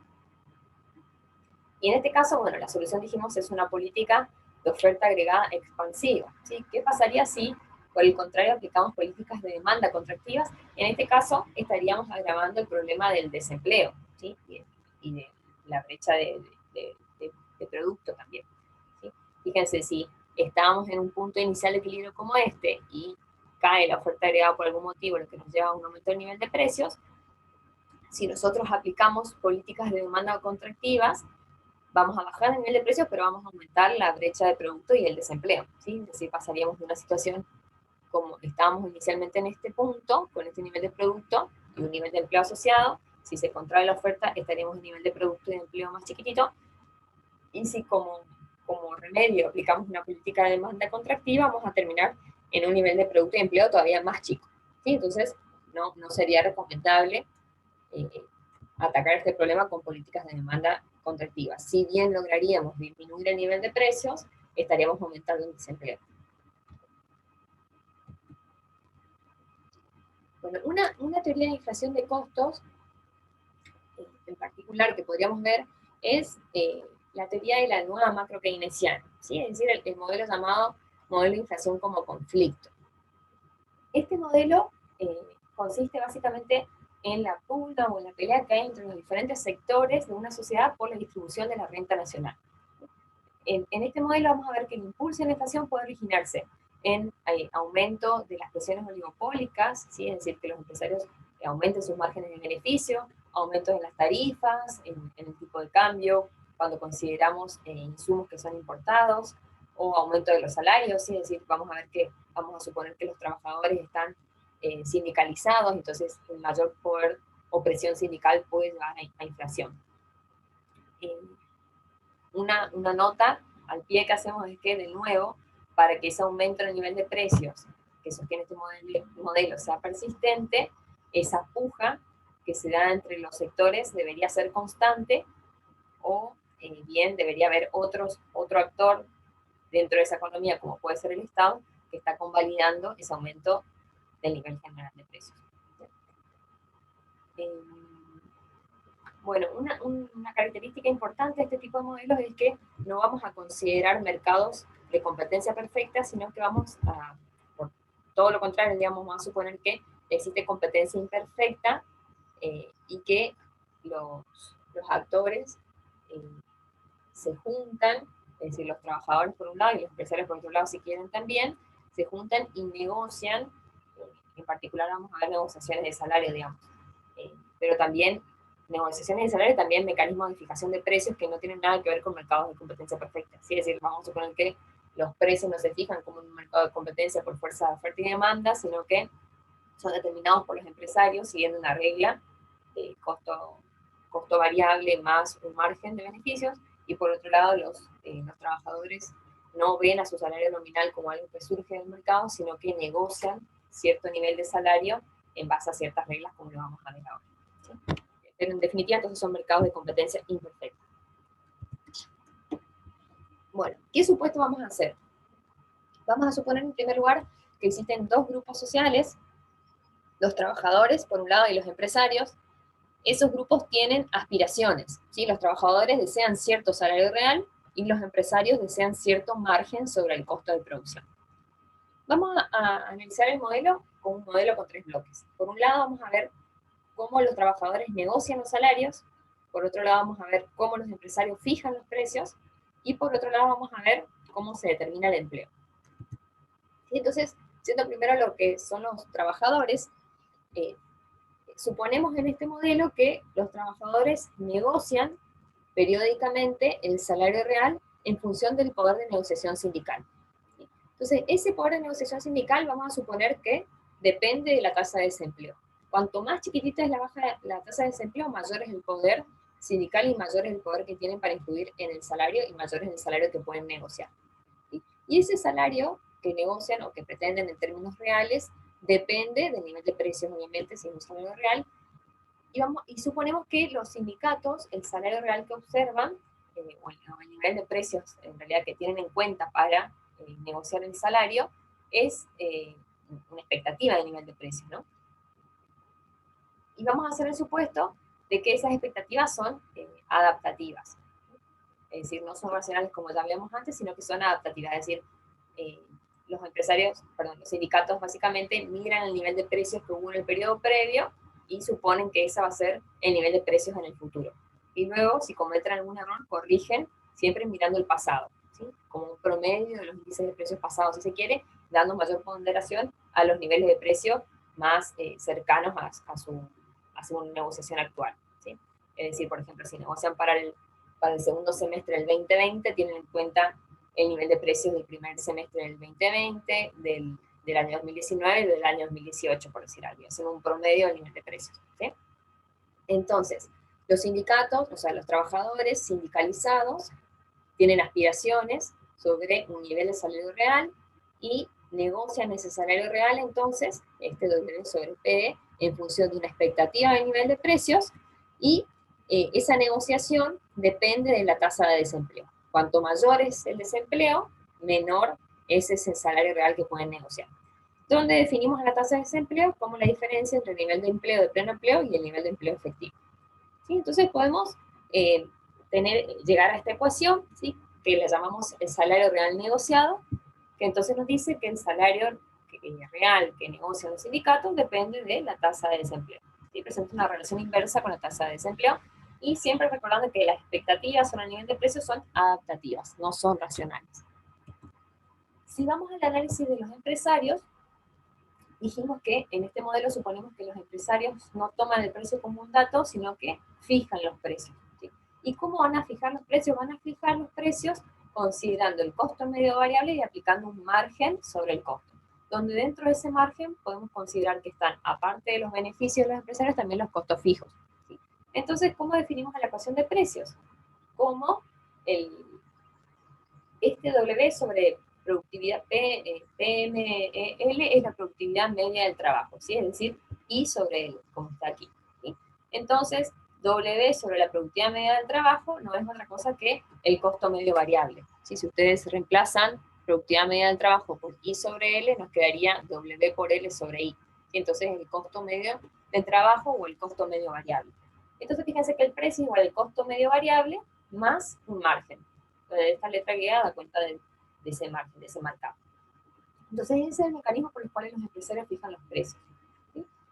Y en este caso, bueno, la solución, dijimos, es una política de oferta agregada expansiva, ¿sí? ¿Qué pasaría si, por el contrario, aplicamos políticas de demanda contractivas? En este caso, estaríamos agravando el problema del desempleo, ¿sí? Y de la brecha de producto también, ¿sí? Fíjense, si estábamos en un punto inicial de equilibrio como este y cae la oferta agregada por algún motivo, lo que nos lleva a un aumento del nivel de precios, si nosotros aplicamos políticas de demanda contractivas, vamos a bajar el nivel de precios, pero vamos a aumentar la brecha de producto y el desempleo, ¿sí? Es decir, pasaríamos de una situación como estábamos inicialmente en este punto, con este nivel de producto y un nivel de empleo asociado. Si se contrae la oferta, estaríamos en nivel de producto y de empleo más chiquitito. Y si como remedio aplicamos una política de demanda contractiva, vamos a terminar en un nivel de producto y empleo todavía más chico, ¿sí? Entonces, no sería recomendable atacar este problema con políticas de demanda contractiva. Si bien lograríamos disminuir el nivel de precios, estaríamos aumentando el desempleo. Bueno, una teoría de inflación de costos, en particular, que podríamos ver, es la teoría de la nueva macro keynesiana, ¿sí? Es decir, el modelo llamado modelo de inflación como conflicto. Este modelo consiste básicamente en la pugna o en la pelea que hay entre los diferentes sectores de una sociedad por la distribución de la renta nacional. En este modelo vamos a ver que el impulso de la inflación puede originarse en aumento de las presiones oligopólicas, ¿sí? Es decir, que los empresarios aumenten sus márgenes de beneficio, aumentos en las tarifas, en el tipo de cambio, cuando consideramos insumos que son importados, o aumento de los salarios, ¿sí? Es decir, vamos a suponer que los trabajadores están sindicalizados, entonces el mayor poder o presión sindical puede llevar a inflación. Una nota al pie que hacemos es que, de nuevo, para que ese aumento en el nivel de precios que sostiene este modelo sea persistente, esa puja que se da entre los sectores debería ser constante, o bien debería haber otro actor dentro de esa economía, como puede ser el Estado, que está convalidando ese aumento del nivel general de precios. Bueno, una característica importante de este tipo de modelos es que no vamos a considerar mercados de competencia perfecta, sino que por todo lo contrario, digamos, vamos a suponer que existe competencia imperfecta y que los actores se juntan, es decir, los trabajadores por un lado y los empresarios por otro lado, si quieren también, se juntan y negocian. En particular vamos a ver negociaciones de salario, digamos, pero también negociaciones de salario, también mecanismos de fijación de precios que no tienen nada que ver con mercados de competencia perfecta. ¿Sí? Es decir, vamos a suponer que los precios no se fijan como un mercado de competencia por fuerza de oferta y demanda, sino que son determinados por los empresarios siguiendo una regla, costo variable más un margen de beneficios, y por otro lado los trabajadores no ven a su salario nominal como algo que surge del mercado, sino que negocian cierto nivel de salario en base a ciertas reglas, como lo vamos a ver ahora. ¿Sí? Pero en definitiva, entonces son mercados de competencia imperfecta. Bueno, ¿qué supuesto vamos a hacer? Vamos a suponer en primer lugar que existen dos grupos sociales, los trabajadores por un lado y los empresarios. Esos grupos tienen aspiraciones, ¿sí? Los trabajadores desean cierto salario real y los empresarios desean cierto margen sobre el costo de producción. Vamos a analizar el modelo como un modelo con tres bloques. Por un lado vamos a ver cómo los trabajadores negocian los salarios, por otro lado vamos a ver cómo los empresarios fijan los precios, y por otro lado vamos a ver cómo se determina el empleo. ¿Sí? Entonces, siendo primero lo que son los trabajadores, suponemos en este modelo que los trabajadores negocian periódicamente el salario real en función del poder de negociación sindical. Entonces, ese poder de negociación sindical vamos a suponer que depende de la tasa de desempleo. Cuanto más chiquitita es la tasa de desempleo, mayor es el poder sindical y mayor es el poder que tienen para influir en el salario y mayor es el salario que pueden negociar. ¿Sí? Y ese salario que negocian o que pretenden en términos reales depende del nivel de precios, obviamente, si es un salario real. Y suponemos que los sindicatos, el salario real que observan, o el nivel de precios en realidad que tienen en cuenta para negociar el salario, es una expectativa de nivel de precios, ¿no? Y vamos a hacer el supuesto de que esas expectativas son adaptativas. Es decir, no son racionales como ya habíamos antes, sino que son adaptativas. Es decir, eh, los sindicatos básicamente migran el nivel de precios que hubo en el periodo previo y suponen que ese va a ser el nivel de precios en el futuro. Y luego, si cometen algún error, corrigen siempre mirando el pasado, ¿sí? Como un promedio de los índices de precios pasados, si se quiere, dando mayor ponderación a los niveles de precio más cercanos a su negociación actual, ¿sí? Es decir, por ejemplo, si negocian para el segundo semestre del 2020, tienen en cuenta el nivel de precios del primer semestre del 2020, del año 2019 y del año 2018, por decir algo. Hacen un promedio del nivel de precios, ¿sí? Entonces, los sindicatos, o sea, los trabajadores sindicalizados, tienen aspiraciones sobre un nivel de salario real y negocian ese salario real, entonces, este W sobre P, en función de una expectativa de nivel de precios, y esa negociación depende de la tasa de desempleo. Cuanto mayor es el desempleo, menor es ese salario real que pueden negociar. Donde definimos la tasa de desempleo como la diferencia entre el nivel de empleo de pleno empleo y el nivel de empleo efectivo. ¿Sí? Entonces podemos llegar a esta ecuación, ¿sí? Que la llamamos el salario real negociado, que entonces nos dice que el salario real que negocian los sindicatos depende de la tasa de desempleo. ¿Sí? Presenta una relación inversa con la tasa de desempleo y siempre recordando que las expectativas sobre el nivel de precios son adaptativas, no son racionales. Si vamos al análisis de los empresarios, dijimos que en este modelo suponemos que los empresarios no toman el precio como un dato, sino que fijan los precios. ¿Sí? ¿Y cómo van a fijar los precios? Van a fijar los precios considerando el costo medio variable y aplicando un margen sobre el costo, donde dentro de ese margen podemos considerar que están, aparte de los beneficios de los empresarios, también los costos fijos. ¿Sí? Entonces, ¿cómo definimos la ecuación de precios? Como este W sobre productividad PML es la productividad media del trabajo, ¿sí? Es decir, I sobre L, como está aquí, ¿sí? Entonces, W sobre la productividad media del trabajo no es otra cosa que el costo medio variable, ¿sí? Si ustedes reemplazan productividad media del trabajo por I sobre L, nos quedaría W por L sobre I. ¿Sí? Entonces, el costo medio del trabajo o el costo medio variable. Entonces, fíjense que el precio es igual al costo medio variable más un margen. Entonces, esta letra guía da cuenta de ese margen, de ese marcado. Entonces, ese es el mecanismo por el cual los empresarios fijan los precios.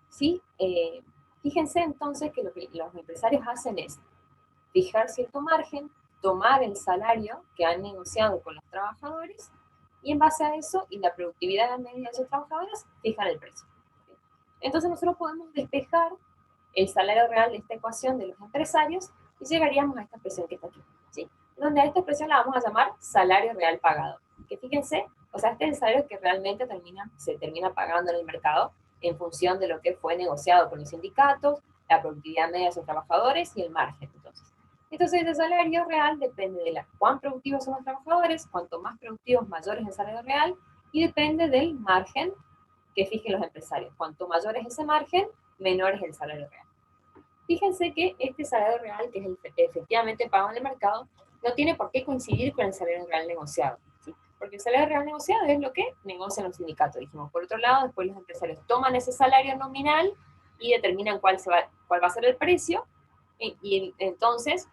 ¿Sí? ¿Sí? Fíjense entonces que lo que los empresarios hacen es fijar cierto margen, tomar el salario que han negociado con los trabajadores y en base a eso y la productividad media de esos trabajadores, fijan el precio. ¿Sí? Entonces, nosotros podemos despejar el salario real de esta ecuación de los empresarios y llegaríamos a esta expresión que está aquí, ¿sí? Donde a esta expresión la vamos a llamar salario real pagado. Que fíjense, o sea, este es el salario que realmente se termina pagando en el mercado en función de lo que fue negociado con los sindicatos, la productividad media de sus trabajadores y el margen. Entonces el salario real depende de cuán productivos son los trabajadores, cuanto más productivos, mayor es el salario real, y depende del margen que fijen los empresarios. Cuanto mayor es ese margen, menor es el salario real. Fíjense que este salario real, que es el efectivamente pago en el mercado, no tiene por qué coincidir con el salario real negociado, ¿sí? Porque el salario real negociado es lo que negocian los sindicatos, dijimos. Por otro lado, después los empresarios toman ese salario nominal y determinan cuál va a ser el precio, y entonces,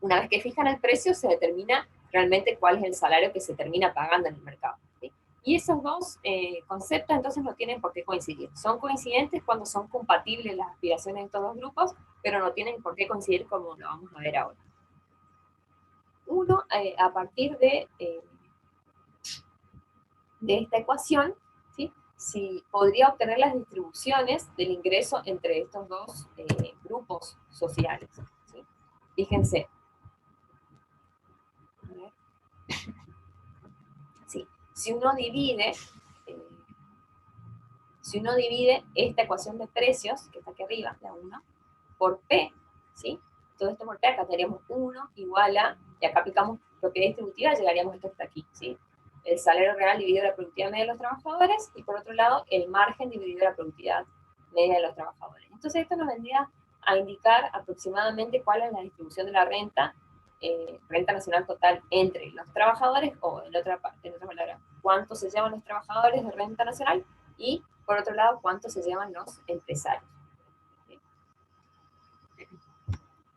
una vez que fijan el precio, se determina realmente cuál es el salario que se termina pagando en el mercado. ¿Sí? Y esos dos conceptos entonces no tienen por qué coincidir. Son coincidentes cuando son compatibles las aspiraciones de estos dos grupos, pero no tienen por qué coincidir como lo vamos a ver ahora. Uno, a partir de esta ecuación, ¿sí? Si podría obtener las distribuciones del ingreso entre estos dos grupos sociales. ¿Sí? Fíjense. Sí. Si uno divide esta ecuación de precios, que está aquí arriba, la 1, por P, ¿sí? todo esto por P, acá tendríamos 1 igual a, y acá aplicamos propiedad distributiva, llegaríamos esto hasta aquí, ¿sí? El salario real dividido la productividad media de los trabajadores, y por otro lado, el margen dividido la productividad media de los trabajadores. Entonces esto nos vendría a indicar aproximadamente cuál es la distribución de la renta, renta nacional total entre los trabajadores, o en otra palabra, cuánto se llevan los trabajadores de renta nacional, y por otro lado, cuánto se llevan los empresarios.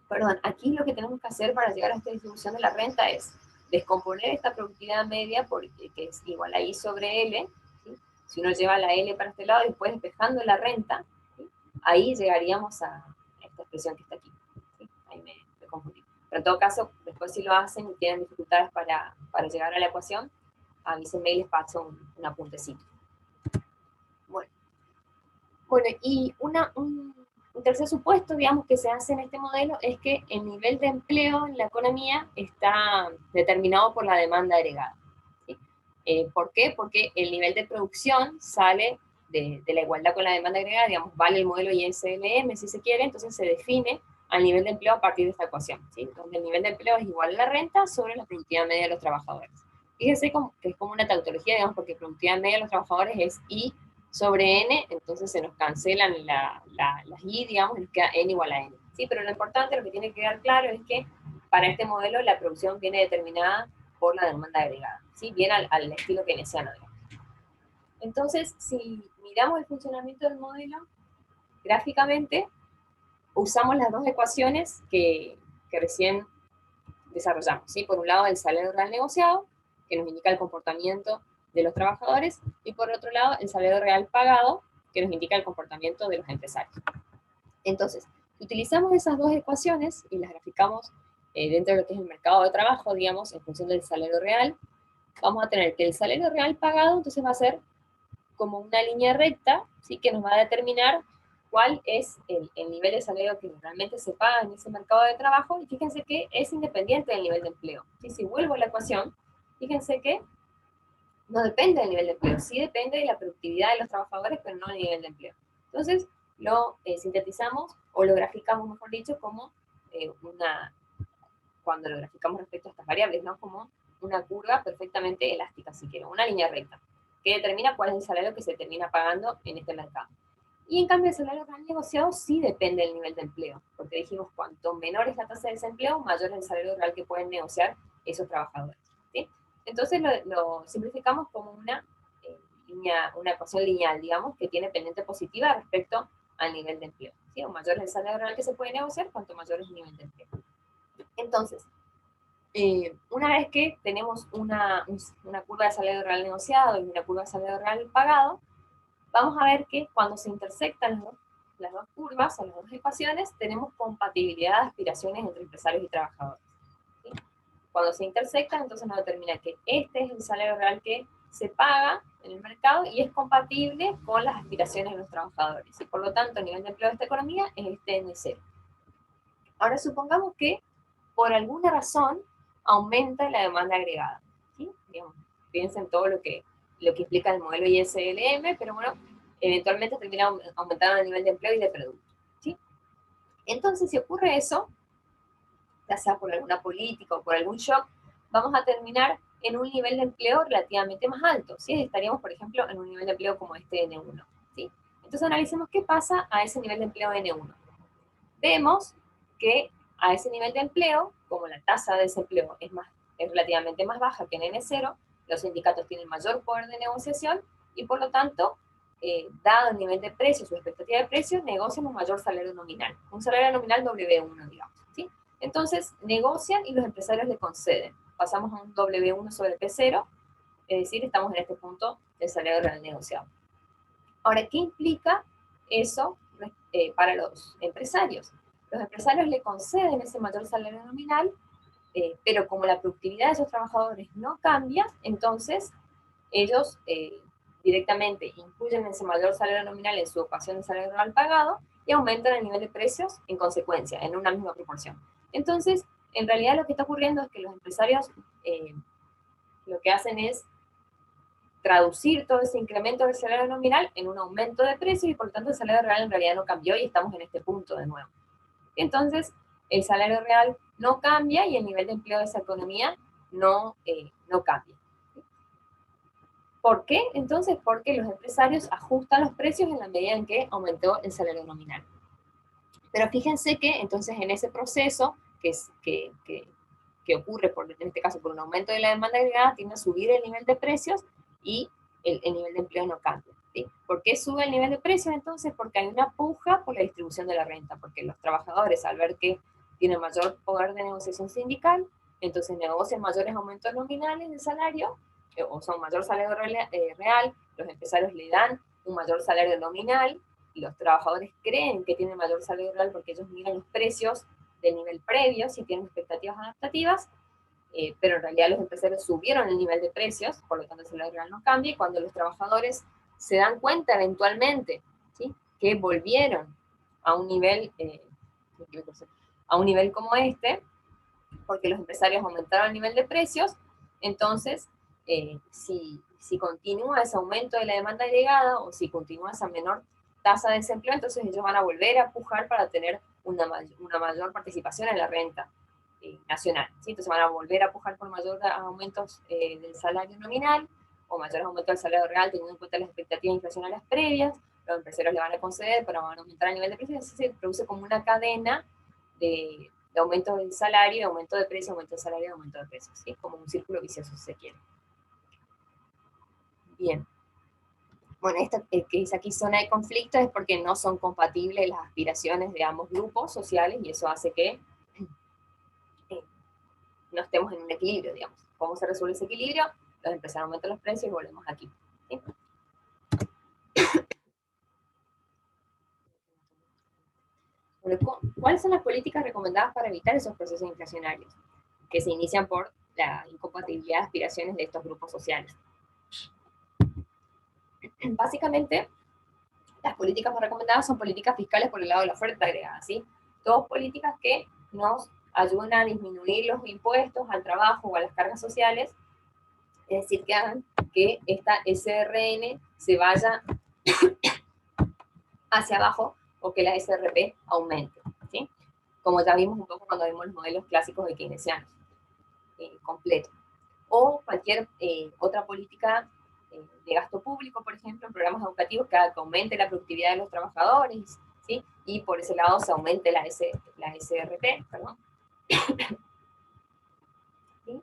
Perdón, aquí lo que tenemos que hacer para llegar a esta distribución de la renta es descomponer esta productividad media, porque, que es igual a I sobre L, ¿sí? Si uno lleva la L para este lado y después despejando la renta, ¿sí? Ahí llegaríamos a esta expresión que está aquí, ¿sí? Ahí me confundí. Pero en todo caso, después si lo hacen y tienen dificultades para llegar a la ecuación, avísenme y les paso un apuntecito. Bueno, y un tercer supuesto, digamos, que se hace en este modelo es que el nivel de empleo en la economía está determinado por la demanda agregada, ¿sí? ¿Por qué? Porque el nivel de producción sale de la igualdad con la demanda agregada, digamos, vale el modelo ISLM, si se quiere, entonces se define al nivel de empleo a partir de esta ecuación, ¿sí? Donde el nivel de empleo es igual a la renta sobre la productividad media de los trabajadores. Fíjense que es como una tautología, digamos, porque productividad media de los trabajadores es I sobre n, entonces se nos cancelan las i, digamos, y nos queda n igual a n. ¿Sí? Pero lo importante, lo que tiene que quedar claro es que para este modelo la producción viene determinada por la demanda agregada, ¿sí? Bien al estilo keynesiano, digamos. Entonces, si miramos el funcionamiento del modelo, gráficamente, usamos las dos ecuaciones que recién desarrollamos, ¿sí? Por un lado, el salario real negociado, que nos indica el comportamiento de los trabajadores, y por otro lado, el salario real pagado, que nos indica el comportamiento de los empresarios. Entonces, utilizamos esas dos ecuaciones y las graficamos dentro de lo que es el mercado de trabajo, digamos, en función del salario real. Vamos a tener que el salario real pagado, entonces va a ser como una línea recta, ¿sí? Que nos va a determinar cuál es el nivel de salario que realmente se paga en ese mercado de trabajo, y fíjense que es independiente del nivel de empleo. ¿Sí? Si vuelvo a la ecuación, fíjense que no depende del nivel de empleo, sí depende de la productividad de los trabajadores, pero no del nivel de empleo. Entonces, lo sintetizamos, o lo graficamos, mejor dicho, como cuando lo graficamos respecto a estas variables, ¿no? Como una curva perfectamente elástica, si quiero, una línea recta, que determina cuál es el salario que se termina pagando en este mercado. Y en cambio el salario real negociado sí depende del nivel de empleo, porque dijimos cuanto menor es la tasa de desempleo, mayor es el salario real que pueden negociar esos trabajadores, ¿sí? Entonces lo simplificamos como una ecuación lineal, digamos, que tiene pendiente positiva respecto al nivel de empleo, ¿sí? O mayor es el salario real que se puede negociar, cuanto mayor es el nivel de empleo. Entonces, una vez que tenemos una curva de salario real negociado y una curva de salario real pagado, vamos a ver que cuando se intersectan las dos curvas o las dos ecuaciones, tenemos compatibilidad de aspiraciones entre empresarios y trabajadores, ¿sí? Cuando se intersectan, entonces nos determina que este es el salario real que se paga en el mercado y es compatible con las aspiraciones de los trabajadores. Y por lo tanto, el nivel de empleo de esta economía es este N0. Ahora supongamos que por alguna razón aumenta la demanda agregada, ¿sí? Digamos, piensen en todo lo que implica el modelo ISLM, pero bueno, eventualmente termina aumentando el nivel de empleo y de producto, ¿sí? Entonces, si ocurre eso, ya sea por alguna política o por algún shock, vamos a terminar en un nivel de empleo relativamente más alto, ¿sí? Estaríamos, por ejemplo, en un nivel de empleo como este N1, ¿sí? Entonces analicemos qué pasa a ese nivel de empleo N1. Vemos que a ese nivel de empleo, como la tasa de desempleo es relativamente más baja que en N0, los sindicatos tienen mayor poder de negociación y por lo tanto, dado el nivel de precios, su expectativa de precios, negocian un mayor salario nominal, un salario nominal W1, digamos, ¿sí? Entonces, negocian y los empresarios le conceden. Pasamos a un W1 sobre P0, es decir, estamos en este punto del salario real negociado. Ahora, ¿qué implica eso para los empresarios? Los empresarios le conceden ese mayor salario nominal, pero como la productividad de esos trabajadores no cambia, entonces ellos directamente incluyen ese mayor salario nominal en su ecuación de salario real pagado y aumentan el nivel de precios en consecuencia, en una misma proporción. Entonces, en realidad lo que está ocurriendo es que los empresarios lo que hacen es traducir todo ese incremento del salario nominal en un aumento de precios y por lo tanto el salario real en realidad no cambió y estamos en este punto de nuevo. Entonces, el salario real no cambia y el nivel de empleo de esa economía no cambia. ¿Por qué? Entonces, porque los empresarios ajustan los precios en la medida en que aumentó el salario nominal. Pero fíjense que entonces en ese proceso que ocurre, en este caso por un aumento de la demanda agregada, tiende a subir el nivel de precios y el nivel de empleo no cambia. ¿Sí? ¿Por qué sube el nivel de precios entonces? Porque hay una puja por la distribución de la renta, porque los trabajadores al ver que tienen mayor poder de negociación sindical, entonces negocian mayores aumentos nominales de salario, o son mayor salario real, los empresarios le dan un mayor salario nominal, y los trabajadores creen que tienen mayor salario real porque ellos miran los precios del nivel previo, si tienen expectativas adaptativas, pero en realidad los empresarios subieron el nivel de precios, por lo tanto el salario real no cambia, y cuando los trabajadores se dan cuenta eventualmente, ¿sí?, que volvieron a un nivel como este, porque los empresarios aumentaron el nivel de precios, entonces si continúa ese aumento de la demanda agregada o si continúa esa menor tasa de desempleo, entonces ellos van a volver a pujar para tener una mayor participación en la renta nacional. ¿Sí? Entonces van a volver a pujar por mayores aumentos del salario nominal o mayores aumentos del salario real, teniendo en cuenta las expectativas inflacionarias previas. Los empresarios le van a conceder, pero van a aumentar el nivel de precios. Así se produce como una cadena de aumento del salario, aumento de precio, aumento de salario, aumento de precios. ¿Sí? Como un círculo vicioso, si se quiere. Bien. Bueno, esta que dice aquí zona de conflicto es porque no son compatibles las aspiraciones de ambos grupos sociales y eso hace que no estemos en un equilibrio, digamos. ¿Cómo se resuelve ese equilibrio? Los empresarios aumentan los precios y volvemos aquí. ¿Sí? Bueno, ¿cuáles son las políticas recomendadas para evitar esos procesos inflacionarios que se inician por la incompatibilidad de aspiraciones de estos grupos sociales? Básicamente, las políticas más recomendadas son políticas fiscales por el lado de la oferta agregada, ¿sí? Todas políticas que nos ayuden a disminuir los impuestos al trabajo o a las cargas sociales, es decir, que hagan que esta SRN se vaya hacia abajo o que la SRP aumente, ¿sí? Como ya vimos un poco cuando vimos los modelos clásicos de keynesianos, completo. O cualquier otra política de gasto público, por ejemplo, en programas educativos que aumente la productividad de los trabajadores, ¿sí? Y por ese lado se aumente la SRP, perdón. ¿Sí?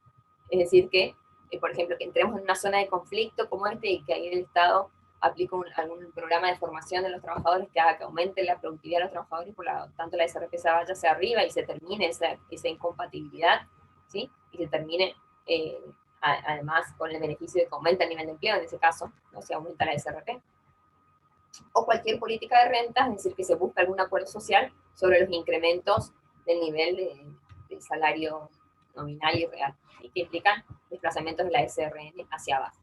Es decir que, por ejemplo, que entremos en una zona de conflicto como este y que ahí el Estado aplique algún programa de formación de los trabajadores que haga que aumente la productividad de los trabajadores, por lo tanto la SRP se vaya hacia arriba y se termine esa incompatibilidad, ¿sí? Y se termine además con el beneficio de que aumenta el nivel de empleo, en ese caso, ¿no? Se aumenta la SRP. O cualquier política de rentas, es decir, que se busque algún acuerdo social sobre los incrementos del nivel del salario nominal y real, y que implican desplazamientos de la SRN hacia abajo.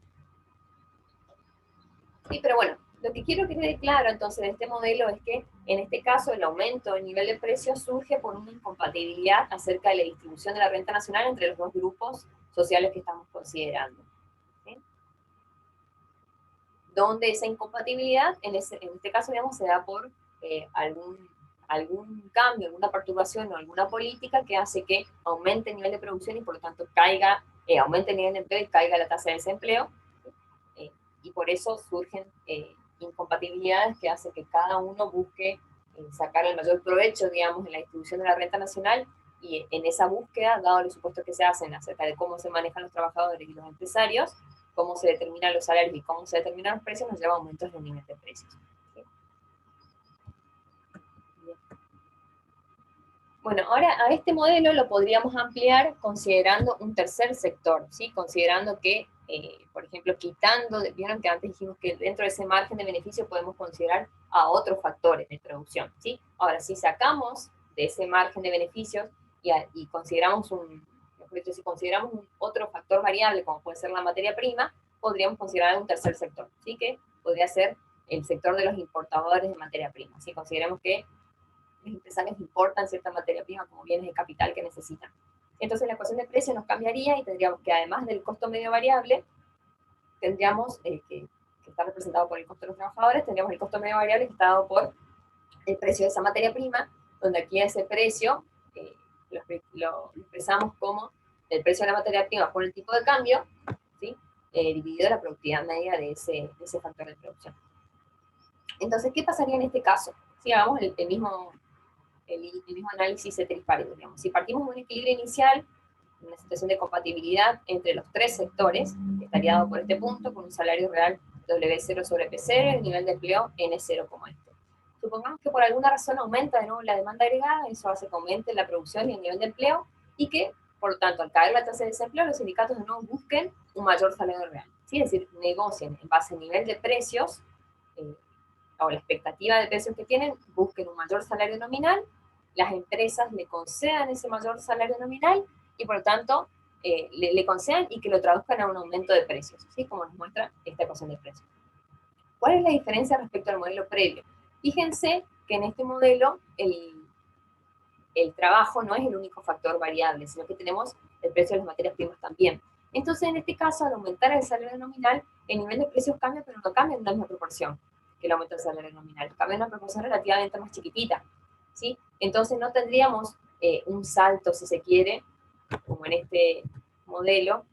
Sí, pero bueno, lo que quiero que quede claro entonces de este modelo es que en este caso el aumento del nivel de precios surge por una incompatibilidad acerca de la distribución de la renta nacional entre los dos grupos sociales que estamos considerando. ¿Sí? Donde esa incompatibilidad, en este caso, digamos, se da por algún cambio, alguna perturbación o alguna política que hace que aumente el nivel de producción y por lo tanto aumente el nivel de empleo y caiga la tasa de desempleo. Y por eso surgen incompatibilidades que hacen que cada uno busque sacar el mayor provecho, digamos, en la distribución de la renta nacional, y en esa búsqueda, dado los supuestos que se hacen acerca de cómo se manejan los trabajadores y los empresarios, cómo se determinan los salarios y cómo se determinan los precios, nos lleva a aumentos del nivel de precios. ¿Sí? Bueno, ahora a este modelo lo podríamos ampliar considerando un tercer sector, ¿sí? Considerando que, por ejemplo, vieron que antes dijimos que dentro de ese margen de beneficio podemos considerar a otros factores de producción, ¿sí? Ahora, si sacamos de ese margen de beneficios y consideramos si consideramos otro factor variable, como puede ser la materia prima, podríamos considerar un tercer sector, ¿sí? Que podría ser el sector de los importadores de materia prima, ¿sí? Consideremos que los empresarios importan cierta materia prima como bienes de capital que necesitan. Entonces la ecuación de precios nos cambiaría y tendríamos que, además del costo medio variable, tendríamos que está representado por el costo de los trabajadores, tendríamos el costo medio variable que está dado por el precio de esa materia prima, donde aquí ese precio lo expresamos como el precio de la materia prima por el tipo de cambio, ¿sí? Dividido la productividad media de ese factor de producción. Entonces, ¿qué pasaría en este caso? Si hagamos el mismo análisis ceteris-paribus, digamos. Si partimos de un equilibrio inicial, una situación de compatibilidad entre los tres sectores, que estaría dado por este punto, con un salario real W0 sobre P0 y el nivel de empleo N0 como este. Supongamos que por alguna razón aumenta de nuevo la demanda agregada, eso hace que aumente la producción y el nivel de empleo, y que, por lo tanto, al caer la tasa de desempleo, los sindicatos de nuevo busquen un mayor salario real. ¿Sí? Es decir, negocien en base al nivel de precios, o la expectativa de precios que tienen, busquen un mayor salario nominal, las empresas le concedan ese mayor salario nominal, y por lo tanto, le concedan y que lo traduzcan a un aumento de precios, ¿sí? Como nos muestra esta ecuación de precios. ¿Cuál es la diferencia respecto al modelo previo? Fíjense que en este modelo el trabajo no es el único factor variable, sino que tenemos el precio de las materias primas también. Entonces, en este caso, al aumentar el salario nominal, el nivel de precios cambia, pero no cambia en la misma proporción que el aumento del salario nominal. Cambia en una proporción relativamente más chiquitita, ¿sí? Entonces, no tendríamos un salto, si se quiere, como en este modelo,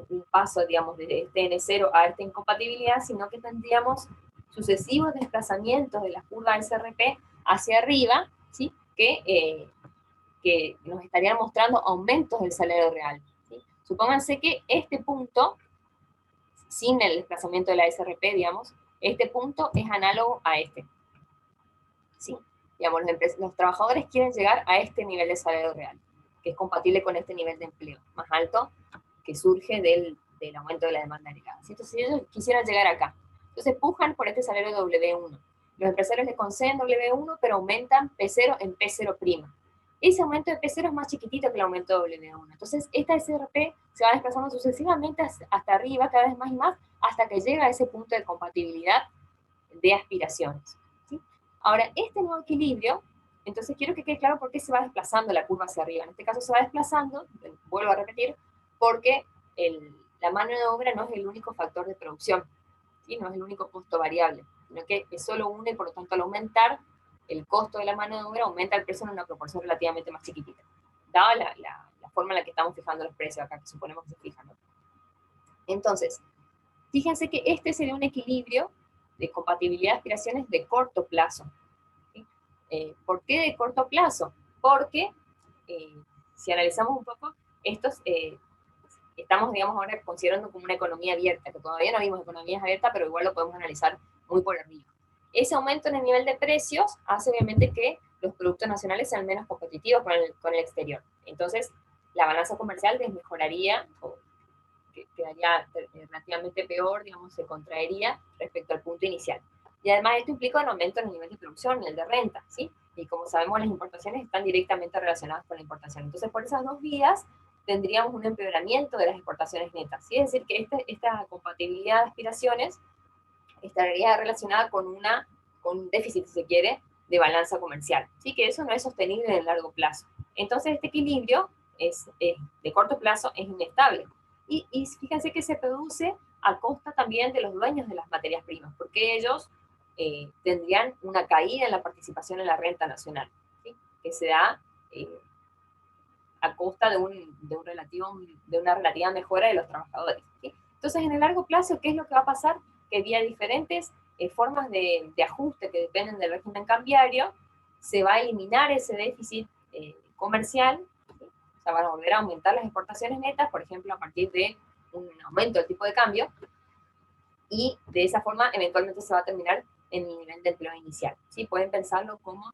un paso, digamos, de este N0 a esta incompatibilidad, sino que tendríamos sucesivos desplazamientos de la curva SRP hacia arriba, ¿sí? Que nos estarían mostrando aumentos del salario real, ¿sí? Supónganse que este punto, sin el desplazamiento de la SRP, digamos, este punto es análogo a este, ¿sí? Digamos, los trabajadores quieren llegar a este nivel de salario real, que es compatible con este nivel de empleo más alto que surge del aumento de la demanda agregada. Entonces, si ellos quisieran llegar acá, entonces pujan por este salario W1. Los empresarios le conceden W1, pero aumentan P0 en P0'. Ese aumento de P0 es más chiquitito que el aumento de W1. Entonces, esta SRP se va desplazando sucesivamente hasta arriba, cada vez más y más, hasta que llega a ese punto de compatibilidad de aspiraciones, ¿sí? Ahora, este nuevo equilibrio, entonces quiero que quede claro por qué se va desplazando la curva hacia arriba. En este caso se va desplazando, vuelvo a repetir, porque la mano de obra no es el único factor de producción, ¿sí? No es el único costo variable, sino que es solo uno, y por lo tanto al aumentar el costo de la mano de obra aumenta el precio en una proporción relativamente más chiquitita, dada la forma en la que estamos fijando los precios acá, que suponemos que se fijan, ¿no? Entonces, fíjense que este sería un equilibrio de compatibilidad de aspiraciones de corto plazo, ¿sí? ¿Por qué de corto plazo? Porque si analizamos un poco, estamos, digamos, ahora considerando como una economía abierta, que todavía no vimos economías abiertas, pero igual lo podemos analizar muy por arriba. Ese aumento en el nivel de precios hace obviamente que los productos nacionales sean menos competitivos con el exterior. Entonces, la balanza comercial desmejoraría, o quedaría relativamente peor, digamos, se contraería respecto al punto inicial. Y además esto implica un aumento en el nivel de producción, en el de renta, ¿sí? Y como sabemos, las importaciones están directamente relacionadas con la importación. Entonces, por esas dos vías, tendríamos un empeoramiento de las exportaciones netas, ¿sí? Es decir, que esta compatibilidad de aspiraciones estaría relacionada con un déficit, si se quiere, de balanza comercial, ¿sí? Que eso no es sostenible en el largo plazo. Entonces, este equilibrio de corto plazo es inestable. Y fíjense que se produce a costa también de los dueños de las materias primas, porque ellos tendrían una caída en la participación en la renta nacional, ¿sí? Que se da a costa de una relativa mejora de los trabajadores, ¿sí? Entonces, en el largo plazo, ¿qué es lo que va a pasar? Que vía diferentes formas de ajuste que dependen del régimen cambiario, se va a eliminar ese déficit comercial, ¿sí? O sea, van a volver a aumentar las exportaciones netas, por ejemplo, a partir de un aumento del tipo de cambio, y de esa forma eventualmente se va a terminar en el nivel de empleo inicial, ¿sí? Pueden pensarlo como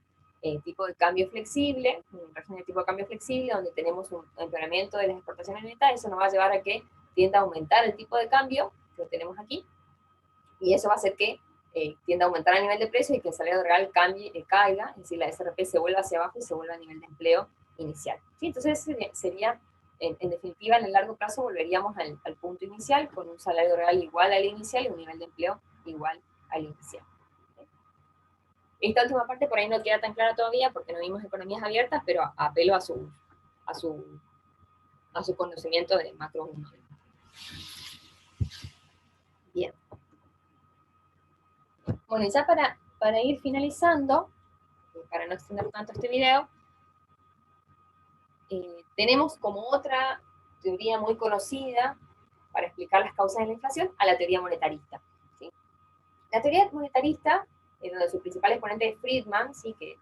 tipo de cambio flexible, un régimen de tipo de cambio flexible, donde tenemos un empeoramiento de las exportaciones netas. Eso nos va a llevar a que tienda a aumentar el tipo de cambio, que lo tenemos aquí, y eso va a hacer que tienda a aumentar el nivel de precio y que el salario real caiga, es decir, la SRP se vuelva hacia abajo y se vuelva a nivel de empleo inicial, ¿sí? Entonces sería en definitiva, en el largo plazo volveríamos al punto inicial con un salario real igual al inicial y un nivel de empleo igual al inicial. Esta última parte por ahí no queda tan clara todavía porque no vimos economías abiertas, pero apelo a su conocimiento de macro 1. Bien. Bueno, y ya para ir finalizando, para no extender tanto este video, tenemos como otra teoría muy conocida para explicar las causas de la inflación a la teoría monetarista. ¿Sí? La teoría monetarista, donde su principal exponente es Friedman, ¿sí? que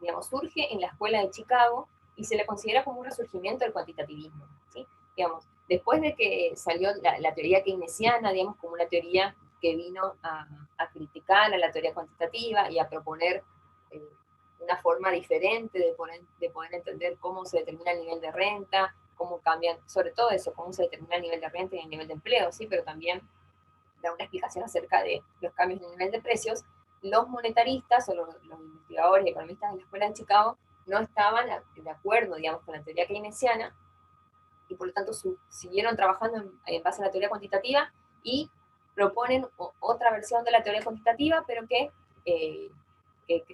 digamos, surge en la escuela de Chicago y se le considera como un resurgimiento del cuantitativismo. ¿Sí? Digamos, después de que salió la teoría keynesiana, digamos, como una teoría que vino a criticar a la teoría cuantitativa y a proponer una forma diferente de poder entender cómo se determina el nivel de renta, cómo cambian, sobre todo eso, cómo se determina el nivel de renta y el nivel de empleo, ¿sí? Pero también da una explicación acerca de los cambios en el nivel de precios. Los monetaristas o los investigadores y economistas de la Escuela de Chicago no estaban de acuerdo, digamos, con la teoría keynesiana y por lo tanto siguieron trabajando en base a la teoría cuantitativa y proponen otra versión de la teoría cuantitativa, pero que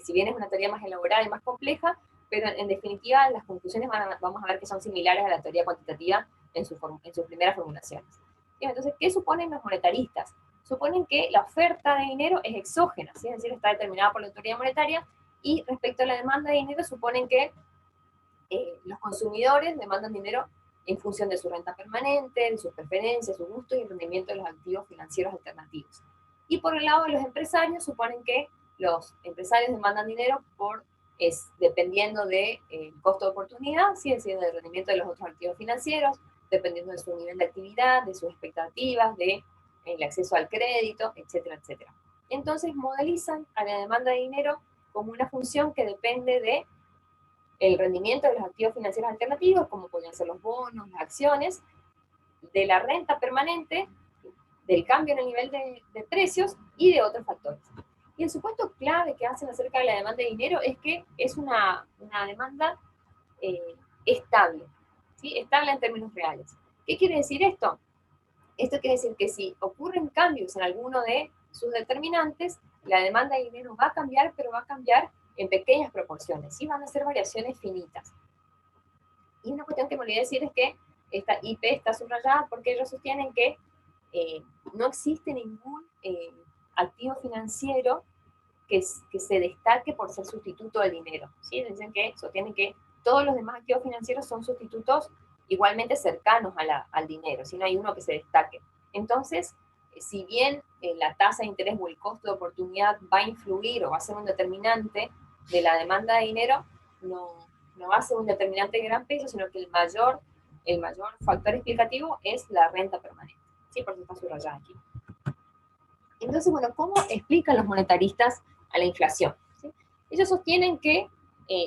si bien es una teoría más elaborada y más compleja, pero en definitiva las conclusiones vamos a ver que son similares a la teoría cuantitativa en sus primeras formulaciones. Entonces, ¿qué suponen los monetaristas? Suponen que la oferta de dinero es exógena, ¿sí? Es decir, está determinada por la autoridad monetaria, y respecto a la demanda de dinero suponen que los consumidores demandan dinero en función de su renta permanente, de sus preferencias, su gusto y el rendimiento de los activos financieros alternativos. Y por el lado de los empresarios, suponen que los empresarios demandan dinero dependiendo del costo de oportunidad, ¿sí? Es decir, del rendimiento de los otros activos financieros, dependiendo de su nivel de actividad, de sus expectativas, de el acceso al crédito, etcétera, etcétera. Entonces modelizan a la demanda de dinero como una función que depende de el rendimiento de los activos financieros alternativos, como pueden ser los bonos, las acciones, de la renta permanente, del cambio en el nivel de precios y de otros factores. Y el supuesto clave que hacen acerca de la demanda de dinero es que es una demanda estable, ¿sí? Estable en términos reales. ¿Qué quiere decir esto? Esto quiere decir que si ocurren cambios en alguno de sus determinantes, la demanda de dinero va a cambiar, pero va a cambiar en pequeñas proporciones, ¿sí? Van a ser variaciones finitas. Y una cuestión que me olvidé decir es que esta IP está subrayada porque ellos sostienen que no existe ningún activo financiero que se destaque por ser sustituto del dinero, ¿sí? Dicen que sostienen que todos los demás activos financieros son sustitutos igualmente cercanos al dinero, si no hay uno que se destaque. Entonces, si bien la tasa de interés o el costo de oportunidad va a influir o va a ser un determinante de la demanda de dinero, no va a ser un determinante de gran peso, sino que el mayor factor explicativo es la renta permanente. ¿Sí? Por eso está subrayada aquí. Entonces, bueno, ¿cómo explican los monetaristas a la inflación? ¿Sí? Ellos sostienen que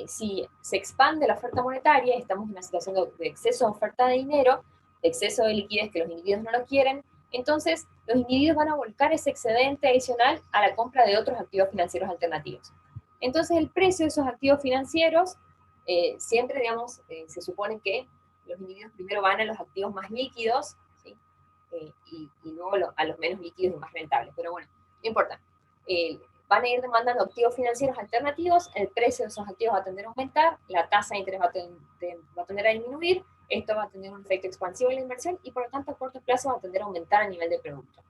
si se expande la oferta monetaria, estamos en una situación de exceso de oferta de dinero, de exceso de liquidez que los individuos no lo quieren, entonces los individuos van a volcar ese excedente adicional a la compra de otros activos financieros alternativos. Entonces el precio de esos activos financieros, siempre, digamos, se supone que los individuos primero van a los activos más líquidos, ¿sí? Y luego a los menos líquidos y más rentables. Pero bueno, no importa. Van a ir demandando activos financieros alternativos, el precio de esos activos va a tender a aumentar, la tasa de interés va a tender a disminuir, esto va a tener un efecto expansivo en la inversión y por lo tanto a corto plazo va a tender a aumentar el nivel de producto.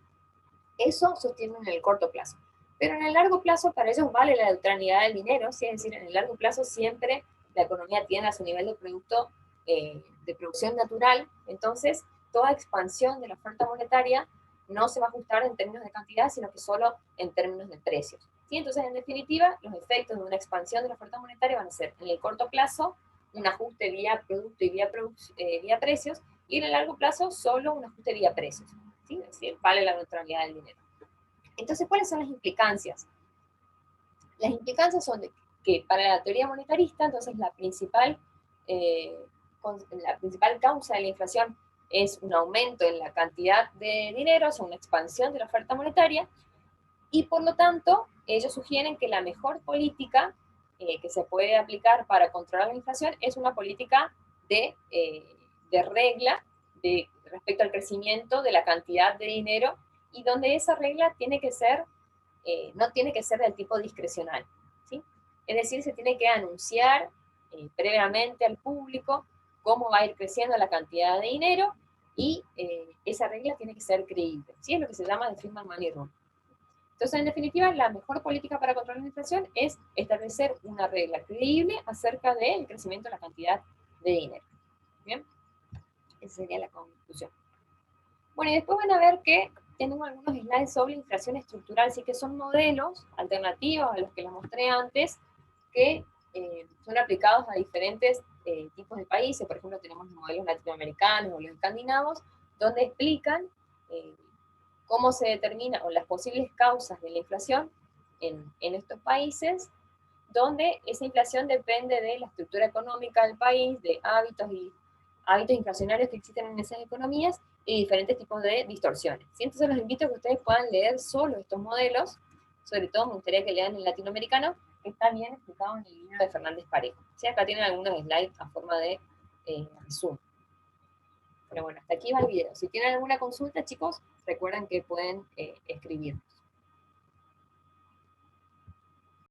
Eso sostienen en el corto plazo. Pero en el largo plazo para ellos vale la neutralidad del dinero, ¿sí? Es decir, en el largo plazo siempre la economía tiene a su nivel de producto de producción natural, entonces toda expansión de la oferta monetaria no se va a ajustar en términos de cantidad, sino que solo en términos de precios. ¿Sí? Entonces, en definitiva, los efectos de una expansión de la oferta monetaria van a ser, en el corto plazo, un ajuste vía producto y vía precios, y en el largo plazo, solo un ajuste vía precios. ¿Sí? Es decir, vale la neutralidad del dinero. Entonces, ¿cuáles son las implicancias? Las implicancias son de que para la teoría monetarista, entonces la principal causa de la inflación es un aumento en la cantidad de dinero, o sea, una expansión de la oferta monetaria, y por lo tanto, ellos sugieren que la mejor política que se puede aplicar para controlar la inflación es una política de regla respecto al crecimiento de la cantidad de dinero, y donde esa regla tiene que ser, no tiene que ser del tipo discrecional, ¿sí? Es decir, se tiene que anunciar previamente al público cómo va a ir creciendo la cantidad de dinero, y esa regla tiene que ser creíble, ¿sí? Es lo que se llama el Friedman Money Rule. Entonces, en definitiva, la mejor política para controlar la inflación es establecer una regla creíble acerca del crecimiento de la cantidad de dinero. Bien, esa sería la conclusión. Bueno, y después van a ver que tenemos algunos slides sobre inflación estructural, así que son modelos alternativos a los que les mostré antes, que son aplicados a diferentes tipos de países. Por ejemplo, tenemos los modelos latinoamericanos o los escandinavos, donde explican cómo se determina o las posibles causas de la inflación en estos países, donde esa inflación depende de la estructura económica del país, de hábitos inflacionarios que existen en esas economías y diferentes tipos de distorsiones. ¿Sí? Entonces los invito a que ustedes puedan leer solo estos modelos, sobre todo me gustaría que lean el latinoamericano, que está bien explicado en el libro de Fernández Parejo. ¿Sí? Acá tienen algunos slides a forma de resumen. Pero bueno, hasta aquí va el video. Si tienen alguna consulta, chicos, recuerden que pueden escribirnos.